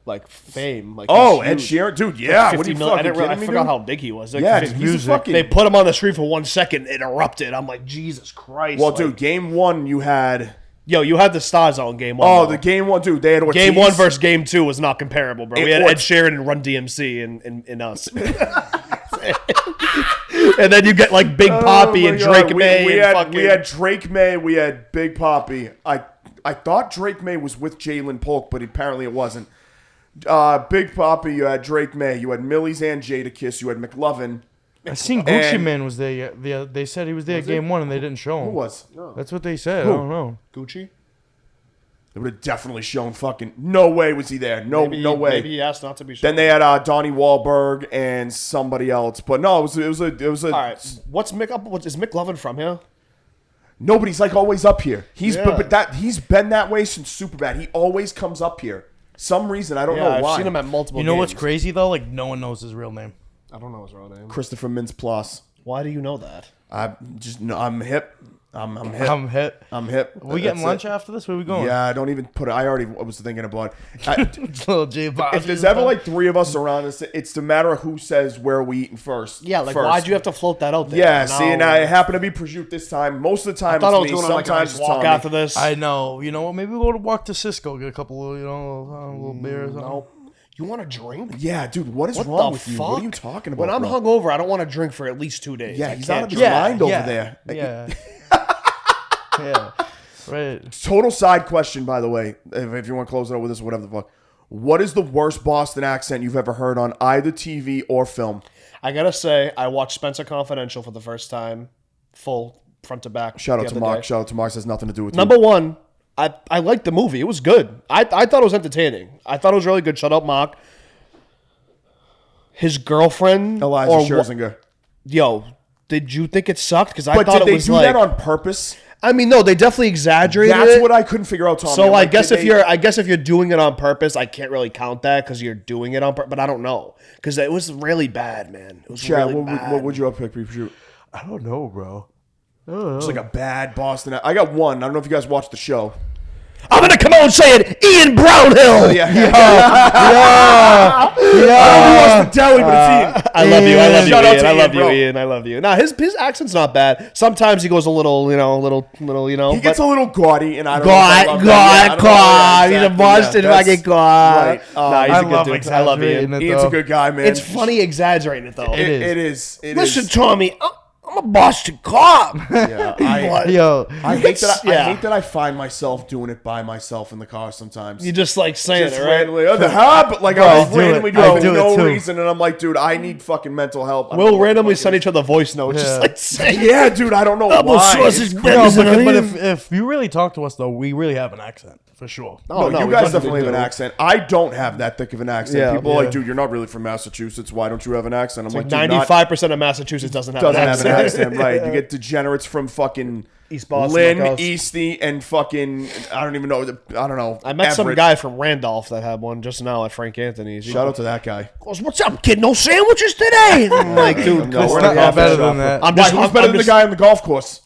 Like fame. Like Oh, he's Ed huge. Sheeran, dude. Yeah, what are 50 you mil- fucking I didn't realize, kidding I me, forgot dude? how big he was. Like, Yeah, 50 he's a fucking. They put him on the street for 1 second. It erupted. I'm like, Jesus Christ. Well, like, dude, game one you had. yo, you had the stars on game one. Oh, though. the game one, dude. They had Ortiz. Game one versus game two was not comparable, bro. We had Or- Ed Sheeran and Run DMC in us. And then you get like Big Poppy Oh and my Drake God. May. We and had fucking, we had Drake May. We had Big Poppy. I thought Drake May was with Jalen Polk, but apparently it wasn't. Big Poppy. You had Drake May. You had Millie's and Jadakiss. You had McLovin. I seen Gucci And- Man was there. They said he was there game one and they didn't show him. Who was? That's what they said. Who? I don't know. Gucci. They would have definitely shown fucking. No way was he there. No, Maybe, no way. Maybe he asked not to be shown. Then they had Donnie Wahlberg and somebody else, but no, it was a. All right. What's Mick up? Is Mick Lovin from here? Nobody's like always up here. He's Yeah. but he's been that way since Superbad. He always comes up here. Some reason I don't know I've why. seen him at multiple. You know what's games. crazy though? Like no one knows his real name. I don't know his real name. Christopher Mintz-Plasse. Why do you know that? I'm hip. I'm hip. I'm hit. I'm hip. We getting That's lunch it. after this? Where we going? Yeah, I don't even put it. I already was thinking about. Little J Bob. If there's ever like three of us around, it's the matter of who says where we eating first. Yeah, like first. why'd you have to float that out there? Yeah, Now- see, and I happen to be prosciutto this time. Most of the time, I thought I was it's me. going on like a Sometimes nice it's walk Tommy. after this. I know. You know what? Maybe we'll walk to Cisco, get a couple of little beers. Nope. You want a drink? Yeah, dude, what is What wrong the with you? fuck? What are you talking about? When I'm bro? hungover, I don't want to drink for at least 2 days. Yeah, I he's can't out of his drink. mind over there. Yeah. Yeah. Right. Total side question, by the way, if you want to close it out with this, whatever the fuck. What is the worst Boston accent you've ever heard on either TV or film? I gotta say, I watched Spencer Confidential for the first time, full front to back. Shout out the to other Mark. day. Shout out to Mark. Has nothing to do with Number you. one, I liked the movie. It was good. I thought it was entertaining. I thought it was really good. Shut up, Mark. His girlfriend, Elijah or Scherzinger. yo, did you think it sucked? Because I But thought did it they was do like. that on purpose? I mean, no, they definitely exaggerated That's it. what I couldn't figure out, Tommy. So I'm I like, guess did if they- you're doing it on purpose, I can't really count that because you're doing it on purpose. But I don't know because it was really bad, man. It was Chad, really bad. what would you have picked? Shoot. I don't know, bro. It's like a bad Boston. I got one. I don't know if you guys watched the show. I'm gonna come out and say it, Ian Brownhill. Yeah. Yeah. the deli, but it's Ian. I love you. I love you, Shout out Ian. to I Ian, love you, bro. Ian. I love you. Now his accent's not bad. Sometimes he goes a little, He gets a little gaudy, and I don't know. God, if I love that. Yeah, I don't know. Yeah, He's a exactly. Boston Yeah, that's- fucking God. Right. Nah, he's I a good love dude. I love exaggerating Ian. it, Ian's though. a good guy, man. It's funny exaggerating it though. It is. It is. It Listen, is. Tommy, I'm a Boston cop. Yeah, I Yo. hate that. I Yeah. hate that I find myself doing it by myself in the car sometimes. You just like saying Just it, right? randomly, oh, the hub, but like Bro, I I just do it. randomly do I it for do it no too. reason, and I'm like, dude, I need fucking mental help. I don't know We'll what the randomly fuck send it each other voice notes, just is. like saying, Yeah, dude, I don't know double why. sausage It's- No, bacon, but onion. if you really talk to us though, we really have an accent for sure. No, no, you we guys definitely definitely have an do. accent. I don't have that thick of an accent. Yeah. People are Yeah. like, dude, you're not really from Massachusetts. Why don't you have an accent? I'm like, dude, 95% of Massachusetts doesn't have doesn't an have an accent. accent, right? You get degenerates from fucking East Boston, Lynn, like us. Eastie, and fucking I don't even know. I don't know. I met some Everett. guy from Randolph that had one just now at Frank Anthony's. Shout out to that guy. Goes, what's up, kid? No sandwiches today? I'm like, dude, No, come we're on. not not better shop. than that. I'm Why, just, who's I'm better than just- the guy on the golf course?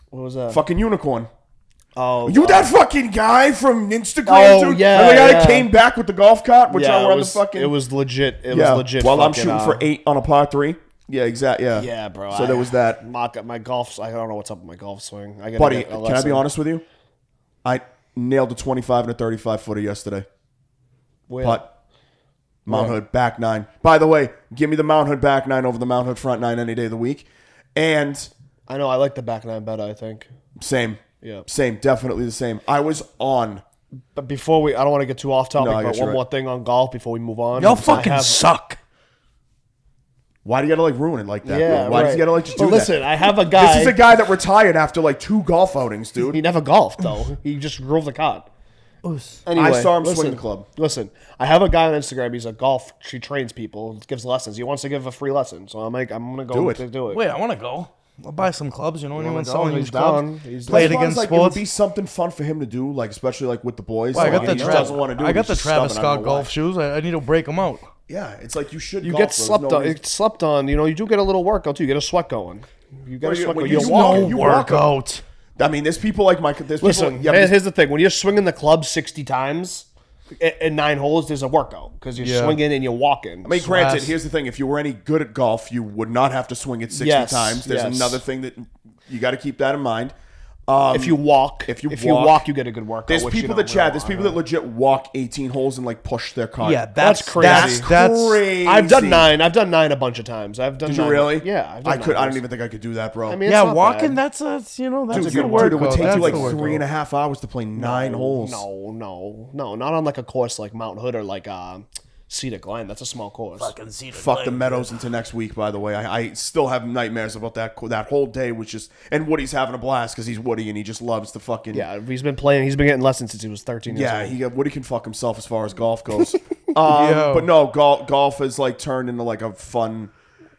What was that? Fucking unicorn. Oh, You that fucking guy from Instagram, Oh, dude? yeah, And the guy that yeah. came back with the golf cart, which yeah, I it were on was, the fucking. it was legit. It yeah. was legit. While I'm fucking, shooting for 8 on a par 3. Yeah, exactly. Yeah. Yeah, bro. So there was that. My golf. I don't know what's up with my golf swing. I gotta Buddy, get a can I be lesson. honest with you? nailed a 25 and a 35 footer yesterday. Where? Putt. Mount Hood, back nine. By the way, give me the Mount Hood back nine over the Mount Hood front nine any day of the week. And I know I like the back nine better, I think. same. Yeah. Same. Definitely the same. I was on. But before I don't want to get too off topic, No, I but guess you're one right. more thing on golf before we move on. Y'all I fucking have- suck. Why do you gotta ruin it like that? Yeah, bro? Why does right. he gotta just do Well, listen, that? I have a guy. This is a guy that retired after 2 golf outings, dude. He never golfed though. He just drove the cart. Anyway, I saw him listen, swing the club. Listen, I have a guy on Instagram. He's a golf. She trains people, gives lessons. He wants to give a free lesson, so I'm gonna go Do it. to do it. Wait, I want to go. I'll buy some clubs. You know anyone go? selling He's used clubs? down. He's Play it That's why against it's It would sports. be something fun for him to do, especially with the boys. Well, I got Like, the he doesn't want to do it. I got He's the just Travis stubborn, I don't Scott know why. golf shoes. I need to break them out. Yeah, it's like you should. You golf, get bro. There's slept no on. reason- It's slept on. You do get a little workout too. You get a sweat going. You get Well, a sweat when going. you You're do walking. no No you walk workout. I mean, there's people like Mike. There's Listen, people. Yeah, here's the thing: when you're swinging the club 60 times in 9 holes, there's a workout because you're Yeah. swinging and you're walking. I mean, granted, Slash. here's the thing: if you were any good at golf, you would not have to swing it 60 Yes, times. There's yes. another thing that you got to keep that in mind. if you walk, if you walk, walk, you get a good workout. There's which you people don't that Chad. really There's want. people that legit walk 18 holes and push their cart. Yeah, That's crazy. That's crazy. I've done 9. I've done 9 a bunch of times. I've done. Did you 9. really? Yeah, I've done I could. 9 I don't holes. even think I could do that, bro. I mean, yeah. it's not Walking. bad. That's a dude, a good it workout. would take That's you a workout. 3.5 hours to play 9 holes. No, not on a course like Mount Hood or Cedar Glen. That's a small course. Fuck the Meadows into next week. By the way, I still have nightmares about that. That whole day was just, and Woody's having a blast because he's Woody and he just loves to fucking. Yeah, he's been playing. He's been getting lessons since he was 13 years Yeah, old. Woody can fuck himself as far as golf goes. But no, golf has turned into a fun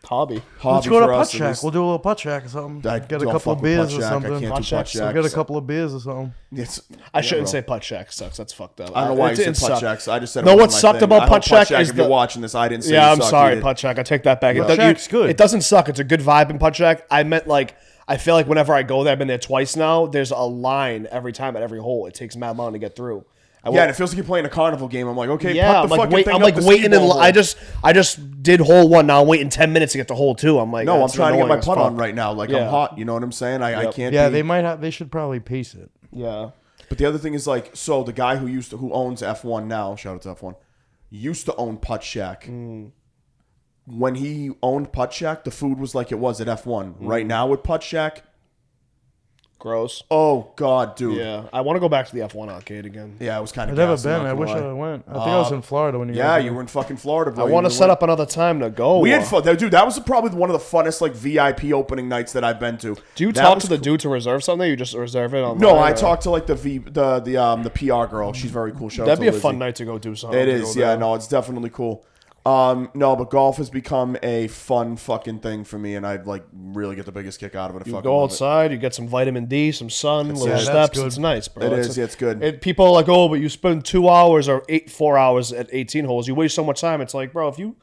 Hobby. hobby Let's go to for Putt us. Shack. We'll do a little Putt Shack or something. I Get a don't couple fuck of with beers Putt or Shack. I something. can't do Putt Shack, Shack. Get a couple of beers or something. I shouldn't bro. say Putt Shack sucks. That's fucked up. I don't know why It you didn't said Putt suck. Shacks. I just said. No, it what wasn't my sucked thing. about I hope Putt Shack is if you're the- watching this, I didn't say. Yeah, you I'm sucked sorry, either. Putt Shack. I take that back. Putt Shack's good. It doesn't suck. It's a good vibe in Putt Shack. I meant I feel like whenever I go there, I've been there twice now. There's a line every time at every hole. It takes mad long to get through. Yeah, and it feels like you're playing a carnival game. I'm like, okay, Yeah, put the I'm fucking thing I'm up the waiting. skee-ball hole. I just did hole 1. Now I'm waiting 10 minutes to get to hole 2. I'm like, No, I'm that's trying to get my annoying as putt on fuck. right now. I'm Yeah. hot. You know what I'm saying? I Yep. can't. Yeah, be- they might have. They should probably pace it. Yeah. But the other thing is so the guy who owns F1 now, shout out to F1, used to own Putt Shack. When he owned Putt Shack, the food was like it was at F1. Right now with Putt Shack, Gross. oh god, dude. Yeah. I want to go back to the F1 arcade again. Yeah, it was kind I've of. never been. I wish I went. I think I was in Florida when you. Yeah, guys you were in fucking Florida, bro. I want to set up another time to go. We had fun, dude. That was probably one of the funnest VIP opening nights that I've been to. Do you That talk was to the dude to reserve something? You just reserve it on. No, I talked to the PR girl. She's very cool. Shout out That'd to be a fun Lizzie. night to go do something. It to is, go yeah. there. No, it's definitely cool. No, but golf has become a fun fucking thing for me, and I really get the biggest kick out of it. I You fucking go love it. outside, you get some vitamin D, some sun, little yeah, that's steps. good. It's nice, bro. It is, yeah, it's good. People are like, oh, but you spend 2 hours or 4 hours at 18 holes. You waste so much time. It's like, bro, if you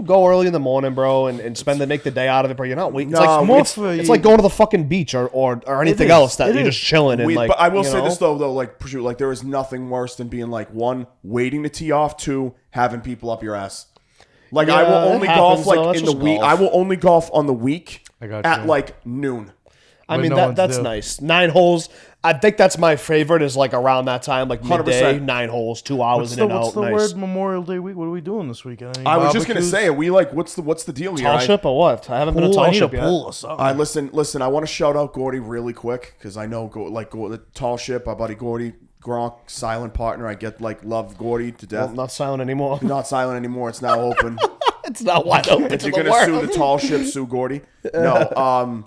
go early in the morning, bro, and make the day out of it, bro, you're not waiting. It's No, like more it's, for it's you- like going to the fucking beach or anything is. else that It you're is. just chilling and But I will you say know? this though, Prosciutto, there is nothing worse than being one, waiting to tee off, 2, having people up your ass. I Yeah, will it only happens, golf though. That's in the just week. golf. I will only golf on the week I got at you. noon. I When mean no that one's that's there. nice. 9 holes. I think that's my favorite. Is around that time, midday, 100%. 9 holes, 2 hours What's in the, and what's out. the Nice. word Memorial Day week? What are we doing this weekend? Any I was just gonna barbecues? say, are we what's the deal here? Tall ship or what? I haven't been to Pool, I tall need a ship yet. pool or something. I listen. I want to shout out Gordy really quick because I know the tall ship. Our buddy Gordy Gronk, silent partner. I get love Gordy to Well, death. not silent anymore. Not silent anymore. It's now open. It's not wide open If to you're the gonna world. sue the tall ship, sue Gordy. No,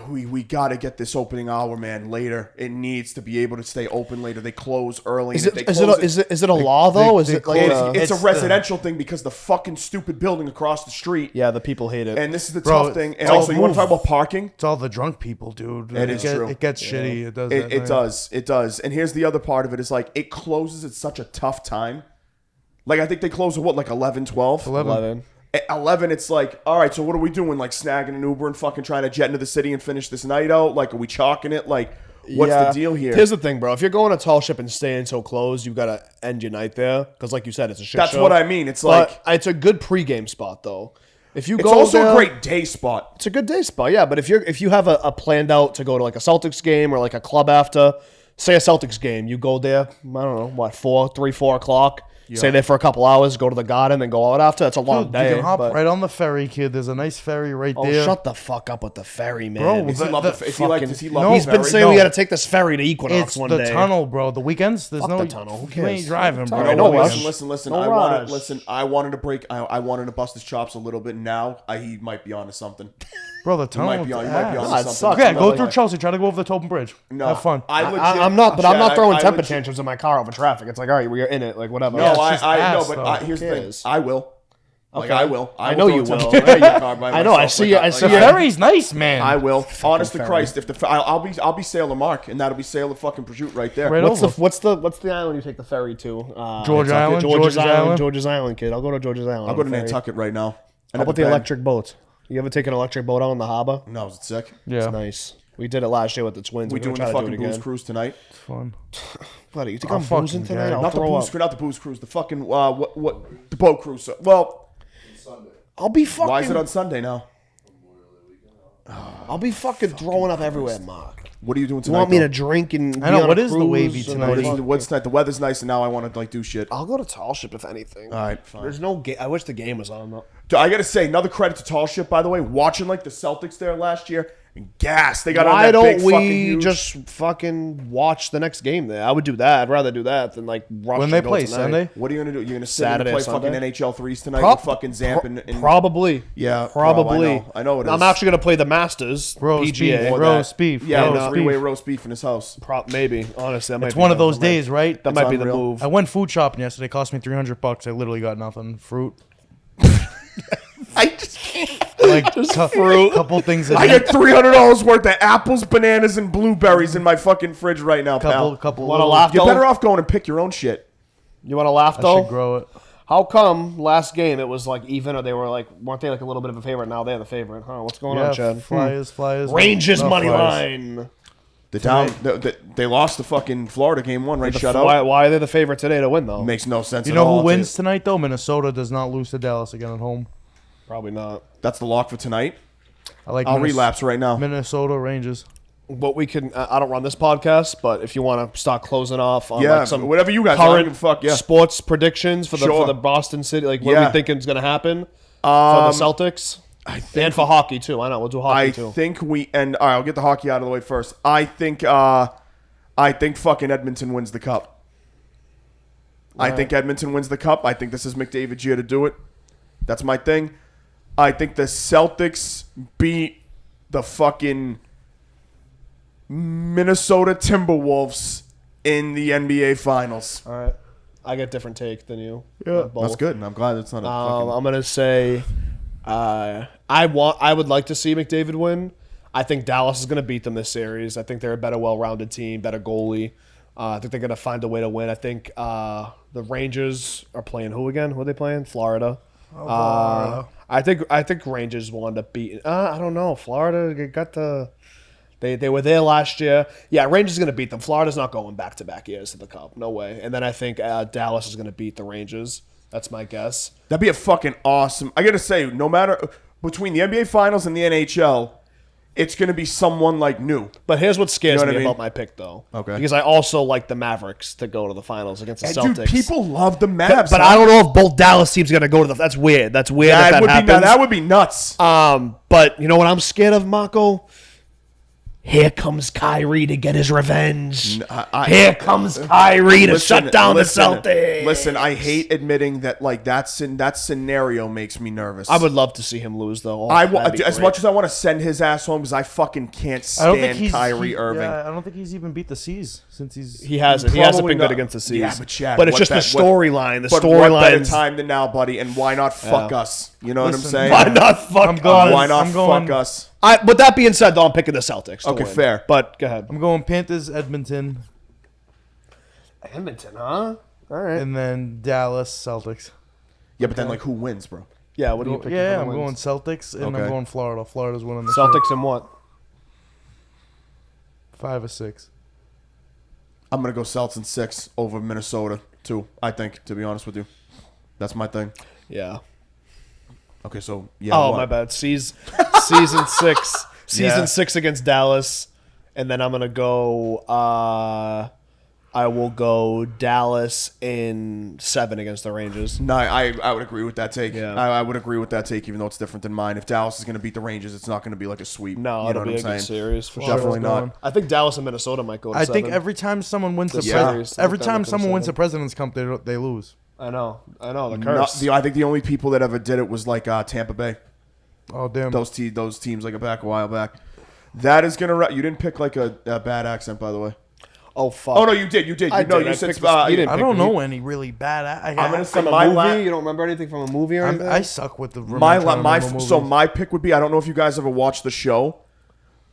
we got to get this opening hour, man. Later, it needs to be able to stay open later. They close early. Is and it if they close is it a law though? Is it like It's a It's residential thing because the fucking stupid building across the street. yeah, the people hate it. And this is the Bro, tough thing. And it's also, all you want to move. talk about parking? It's all the drunk people, dude. It is true. It gets shitty. It does. It that, does. It does. And here's the other part of it is it closes at such a tough time. I think they close at 11, 12? 11. At 11, it's all right, so what are we doing? Snagging an Uber and fucking trying to jet into the city and finish this night out? Are we chalking it? What's Yeah. the deal here? Here's the thing, bro. If you're going to tall ship and staying so close, you gotta end your night there because, like you said, it's a shit That's show. what I mean. It's But it's a good pregame spot though. If you it's go also there, a great day spot. It's a good day spot, yeah. But if you have a planned out to go to a Celtics game or a club after, say a Celtics game, you go there, I don't know, what, 4 o'clock, stay there for a couple hours, go to the Garden, then go out after. It's a long Dude, day. you can hop but- right on the ferry, kid. There's a nice ferry right Oh, there. shut the fuck up with the ferry, man. Bro, Does he The- love the the, is he like, does he love No, the He's been ferry? saying we No. got to take this ferry to Equinox It's one the day. tunnel, bro. The weekends, there's Fuck no the tunnel. Who You cares? ain't driving, bro. Tunnel. No, No rush. listen. No I rush. wanted to break. I wanted to bust his chops a little bit. Now he might be onto something. Bro, the He tunnel. might be on. He might be ass. onto Nah, it something. sucks. Yeah, I'm go not through like- Chelsea. Try to go over the Tobin Bridge. No, Have fun. I'm I'm not throwing temper legit- tantrums in my car over traffic. It's like, all right, we're in it, like whatever. No, Yeah, it's just I ass, know, but though. here's the Who thing. cares? I will. Like Okay. I will. I know throw you a temper will. tantrum in your car by I know, I myself, see like you- that. I Like, see The you. ferry's nice, man. I will. Honest to ferry. Christ, if the I'll be Sailor Mark, and that'll be Sailor fucking Prosciutto right there. Right What's over. what's the island you take the ferry to? George Island, George's George's Island. Island. George's Island, kid. I'll go to George's Island. I'll go to on the ferry. Nantucket right now. How about the electric boat? You ever take an electric boat out on the harbor? No, is it sick? Yeah, It's nice. We did it last year with the twins. We We're gonna doing the try to do fucking it booze again. cruise tonight? it's fun. Buddy, you think I'll I'm fucking boozing tonight? gag. I'll Not the throw booze, up. not the booze cruise. The fucking what the boat cruise. Well, I'll be fucking. why is it on Sunday now? I'll be fucking throwing up everywhere, Mark. What are you doing You tonight? want me though? to drink and? I know, be on what a is the cruise wavy and tonight? What is, fuck- what's tonight? The weather's nice, and now I want to like do shit. I'll go to Tall Ship if anything. All right, fine. There's no game. I wish the game was on though. Dude, I gotta say, another credit to Tall Ship, by the way. Watching like the Celtics there last year, and gas. They got on Why that big don't we fucking huge. just fucking watch the next game there? I would do that. I'd rather do that than like rush When to they go play tonight. Sunday, What are you gonna do? You're gonna sit Saturday and play or Sunday? fucking NHL threes tonight Prob- with fucking Zamp and Probably. Yeah, bro, probably. I know it is. I'm actually gonna play the Masters. roast PGA. beef, Or roast that. beef, Yeah, roast and a three-way beef. roast beef in his house. Maybe. Honestly, that might It's be one of the- those days, right? That might be the unreal. move. I went food shopping yesterday. It cost me $300. I literally got nothing. Fruit, I just like fruit. couple things. I get $300 worth of apples, bananas, and blueberries in my fucking fridge right now, pal. couple. Wanna little- laugh? You're though? better off going and pick your own shit. You want to laugh I though? should grow it. How come last game it was like even, or they were like, weren't they like a little bit of a favorite? Now they're the favorite, huh? What's going on, Yeah, Chad? Flyers. Rangers No, money Flyers. line. They lost the fucking Florida game one, right? Shut Why, up. why are they the favorite today to win though? Makes no sense. You at know all. who wins tonight though? Minnesota does not lose to Dallas again at home. Probably not. That's the lock for tonight. I like. I'll relapse right now. Minnesota Rangers. What we can, I don't run this podcast, but if you want to start closing off on Yeah, like some whatever you guys want, I don't current give a fuck, yeah. sports predictions for Sure. the Boston City, like what are Yeah. we thinking is going to happen for the Celtics? I think And for hockey too. Why not? We'll do hockey I too. think we and all right. I'll get the hockey out of the way first. I think fucking Edmonton wins the cup. I think Edmonton wins the cup. I think this is McDavid's year to do it. That's my thing. I think the Celtics beat the fucking Minnesota Timberwolves in the NBA Finals. All right. I get different take than you. Yeah, Both. that's good, and I'm glad it's not a fucking. I'm gonna say, I would like to see McDavid win. I think Dallas is gonna beat them this series. I think they're a better, well-rounded team, better goalie. I think they're gonna find a way to win. I think the Rangers are playing who again? Who are they playing? Florida. I think Rangers will end up beating. I don't know. Florida they got the. They were there last year. Yeah, Rangers is going to beat them. Florida's not going back-to-back years to the Cup. No way. And then I think Dallas is going to beat the Rangers. That's my guess. That'd be a fucking awesome. I gotta say, no matter between the NBA Finals and the NHL, it's gonna be someone like new. But here's what scares You know what me I mean? about my pick, though. Okay. Because I also like the Mavericks to go to the finals against the And Celtics. dude, people love the Mavs. but I don't know if both Dallas teams are going to go to the... That's weird. That's weird That that would happens. be that would be nuts. But you know what I'm scared of, Marco? Here comes Kyrie to get his revenge. Here comes Kyrie to shut down the Celtics. Listen, I hate admitting that like that scenario makes me nervous. I would love to see him lose, though. as much as I want to send his ass home because I fucking can't I don't think stand he's Kyrie Irving. Yeah, I don't think he's even beat the C's since he's. He hasn't. He hasn't Probably been good not. against the C's. Yeah, but Chad, but it's what just the that- what- storyline. The But what better storyline. time than now, buddy? And why not fuck us? You know what I'm Listen, saying? Why not fuck I'm going- us? Why not I'm going- fuck us? But that being said, though, I'm picking the Celtics. To Okay, win. fair. But go ahead. I'm going Panthers, Edmonton, Edmonton, huh? All right. and then Dallas, Celtics. Yeah, but then like who wins, bro? Yeah. What are you picking? Yeah, for I'm the going wins? Celtics, and Okay. I'm going Florida. Florida's winning the Celtics and what? 5 or 6. I'm gonna go Celtics in 6 over Minnesota too. I think, to be honest with you, that's my thing. Yeah. Okay, so yeah. Oh, what? my bad. Season 6. Season Yeah. 6 against Dallas. And then I'm gonna go. I will go Dallas in 7 against the Rangers. No, I would agree with that take. Yeah. I would agree with that take, even though it's different than mine. If Dallas is going to beat the Rangers, it's not going to be like a sweep. No, you know it'll what be I'm a good saying? series for Definitely sure. not. I think Dallas and Minnesota might go to I 7. think every time someone wins the Yeah. series, every I think time they'll go someone wins the 7. President's Cup, they lose. I know. The Not curse. I think the only people that ever did it was like Tampa Bay. Oh damn! Those teams like a while back. That is going to... You didn't pick like a bad accent, by the way. Oh fuck. Oh, no, you did. You did. I No, did. you I said... picked the- you didn't I pick don't me. know any really bad. I'm going to say From a my movie? You don't remember anything from a movie or anything? I suck with the so my pick would be, I don't know if you guys ever watched the show.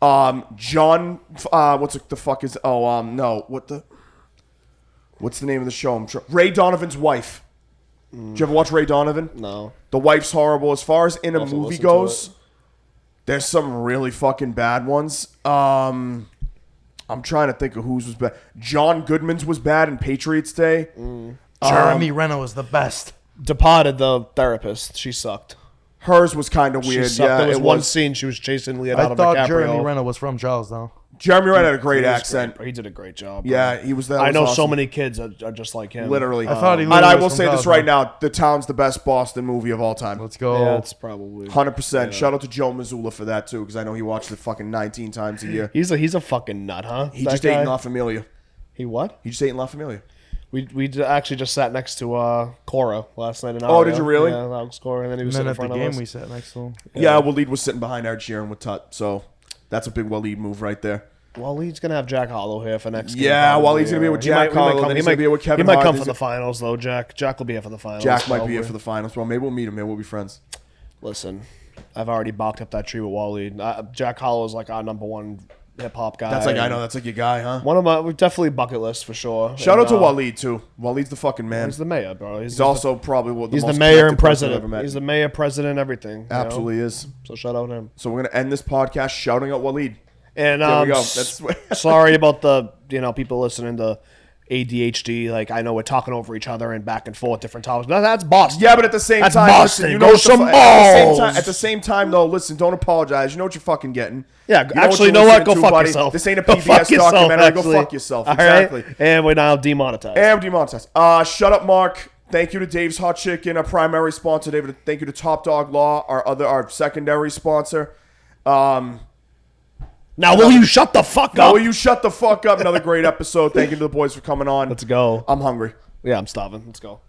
John, what's the fuck is? No, what's the name of the show? I'm sure Ray Donovan's wife. Did you ever watch Ray Donovan? No. The wife's horrible. As far as in a I'll have to movie listen to goes, it. there's some really fucking bad ones. I'm trying to think of whose was bad. John Goodman's was bad in Patriots Day. Jeremy Renner was the best. Departed, the therapist. She sucked. Hers was kind of She weird. sucked. Yeah, there was it one was. scene she was chasing I Leonardo thought DiCaprio. Jeremy Renner was from Charles though. Jeremy Renner had a great He was accent. great. He did a great job. bro. Yeah, he was. That I was know so awesome. many kids are just like him. Literally. I thought he And I was will from say this Charles, right though. now: The Town's the best Boston movie of all time. Let's go. Yeah, it's probably 100%. Shout out to Joe Mazzulla for that too, because I know he watched it fucking 19 times a year. He's a fucking nut, huh? He That just guy? ate in La Familia. He what? He just ate in La Familia. Actually just sat next to Cora last night. Oh, did you really? Yeah, Alex Cora, and then he was And then sitting at in the front game of we us. sat next to him. Yeah, Waleed was sitting behind Ed Sheeran with Tut, so that's a big Waleed move right there. Well, he's gonna have Jack Hollow here for next. Yeah, game, while probably, he's gonna be with He Jack might Hollow, come- then he he's gonna might- be with Kevin He might Hart. come He's for the a- finals though. Jack will be here for the finals. Jack might be here probably. for the finals. Well, maybe we'll meet him. Maybe we'll be friends. Listen, I've already barked up that tree with Waleed. Jack Hollow is like our number one hip hop guy. That's like I know. That's like your guy, huh? One of my definitely bucket list for sure. Shout out to And, Waleed too. Waleed's the fucking man. He's the mayor, bro. He's also probably the he's the most mayor and connected person I've president. ever met. He's the mayor, president, everything. you know? Absolutely is. So shout out to him. So we're gonna end this podcast shouting out Waleed. And There we go. That's sorry about the people listening to ADHD. Like I know we're talking over each other and back and forth different topics. No, that's Boston. Yeah, but at the same That's time, Boston. listen, you Go know what some at the same balls. time, at the same time, though, listen, don't apologize. You know what you're fucking getting. Yeah, You know actually, you you're know what? listening Go to, fuck buddy. yourself. This ain't a Go fuck PBS yourself, documentary. Go actually. fuck yourself. All Exactly. right? And we're now demonetized. And demonetized. Shut up, Mark. Thank you to Dave's Hot Chicken, our primary sponsor. David, thank you to Top Dog Law, our secondary sponsor. Now, will you shut the fuck Now, up? will you shut the fuck up? Another great episode. Thank you to the boys for coming on. Let's go. I'm hungry. Yeah, I'm starving. Let's go.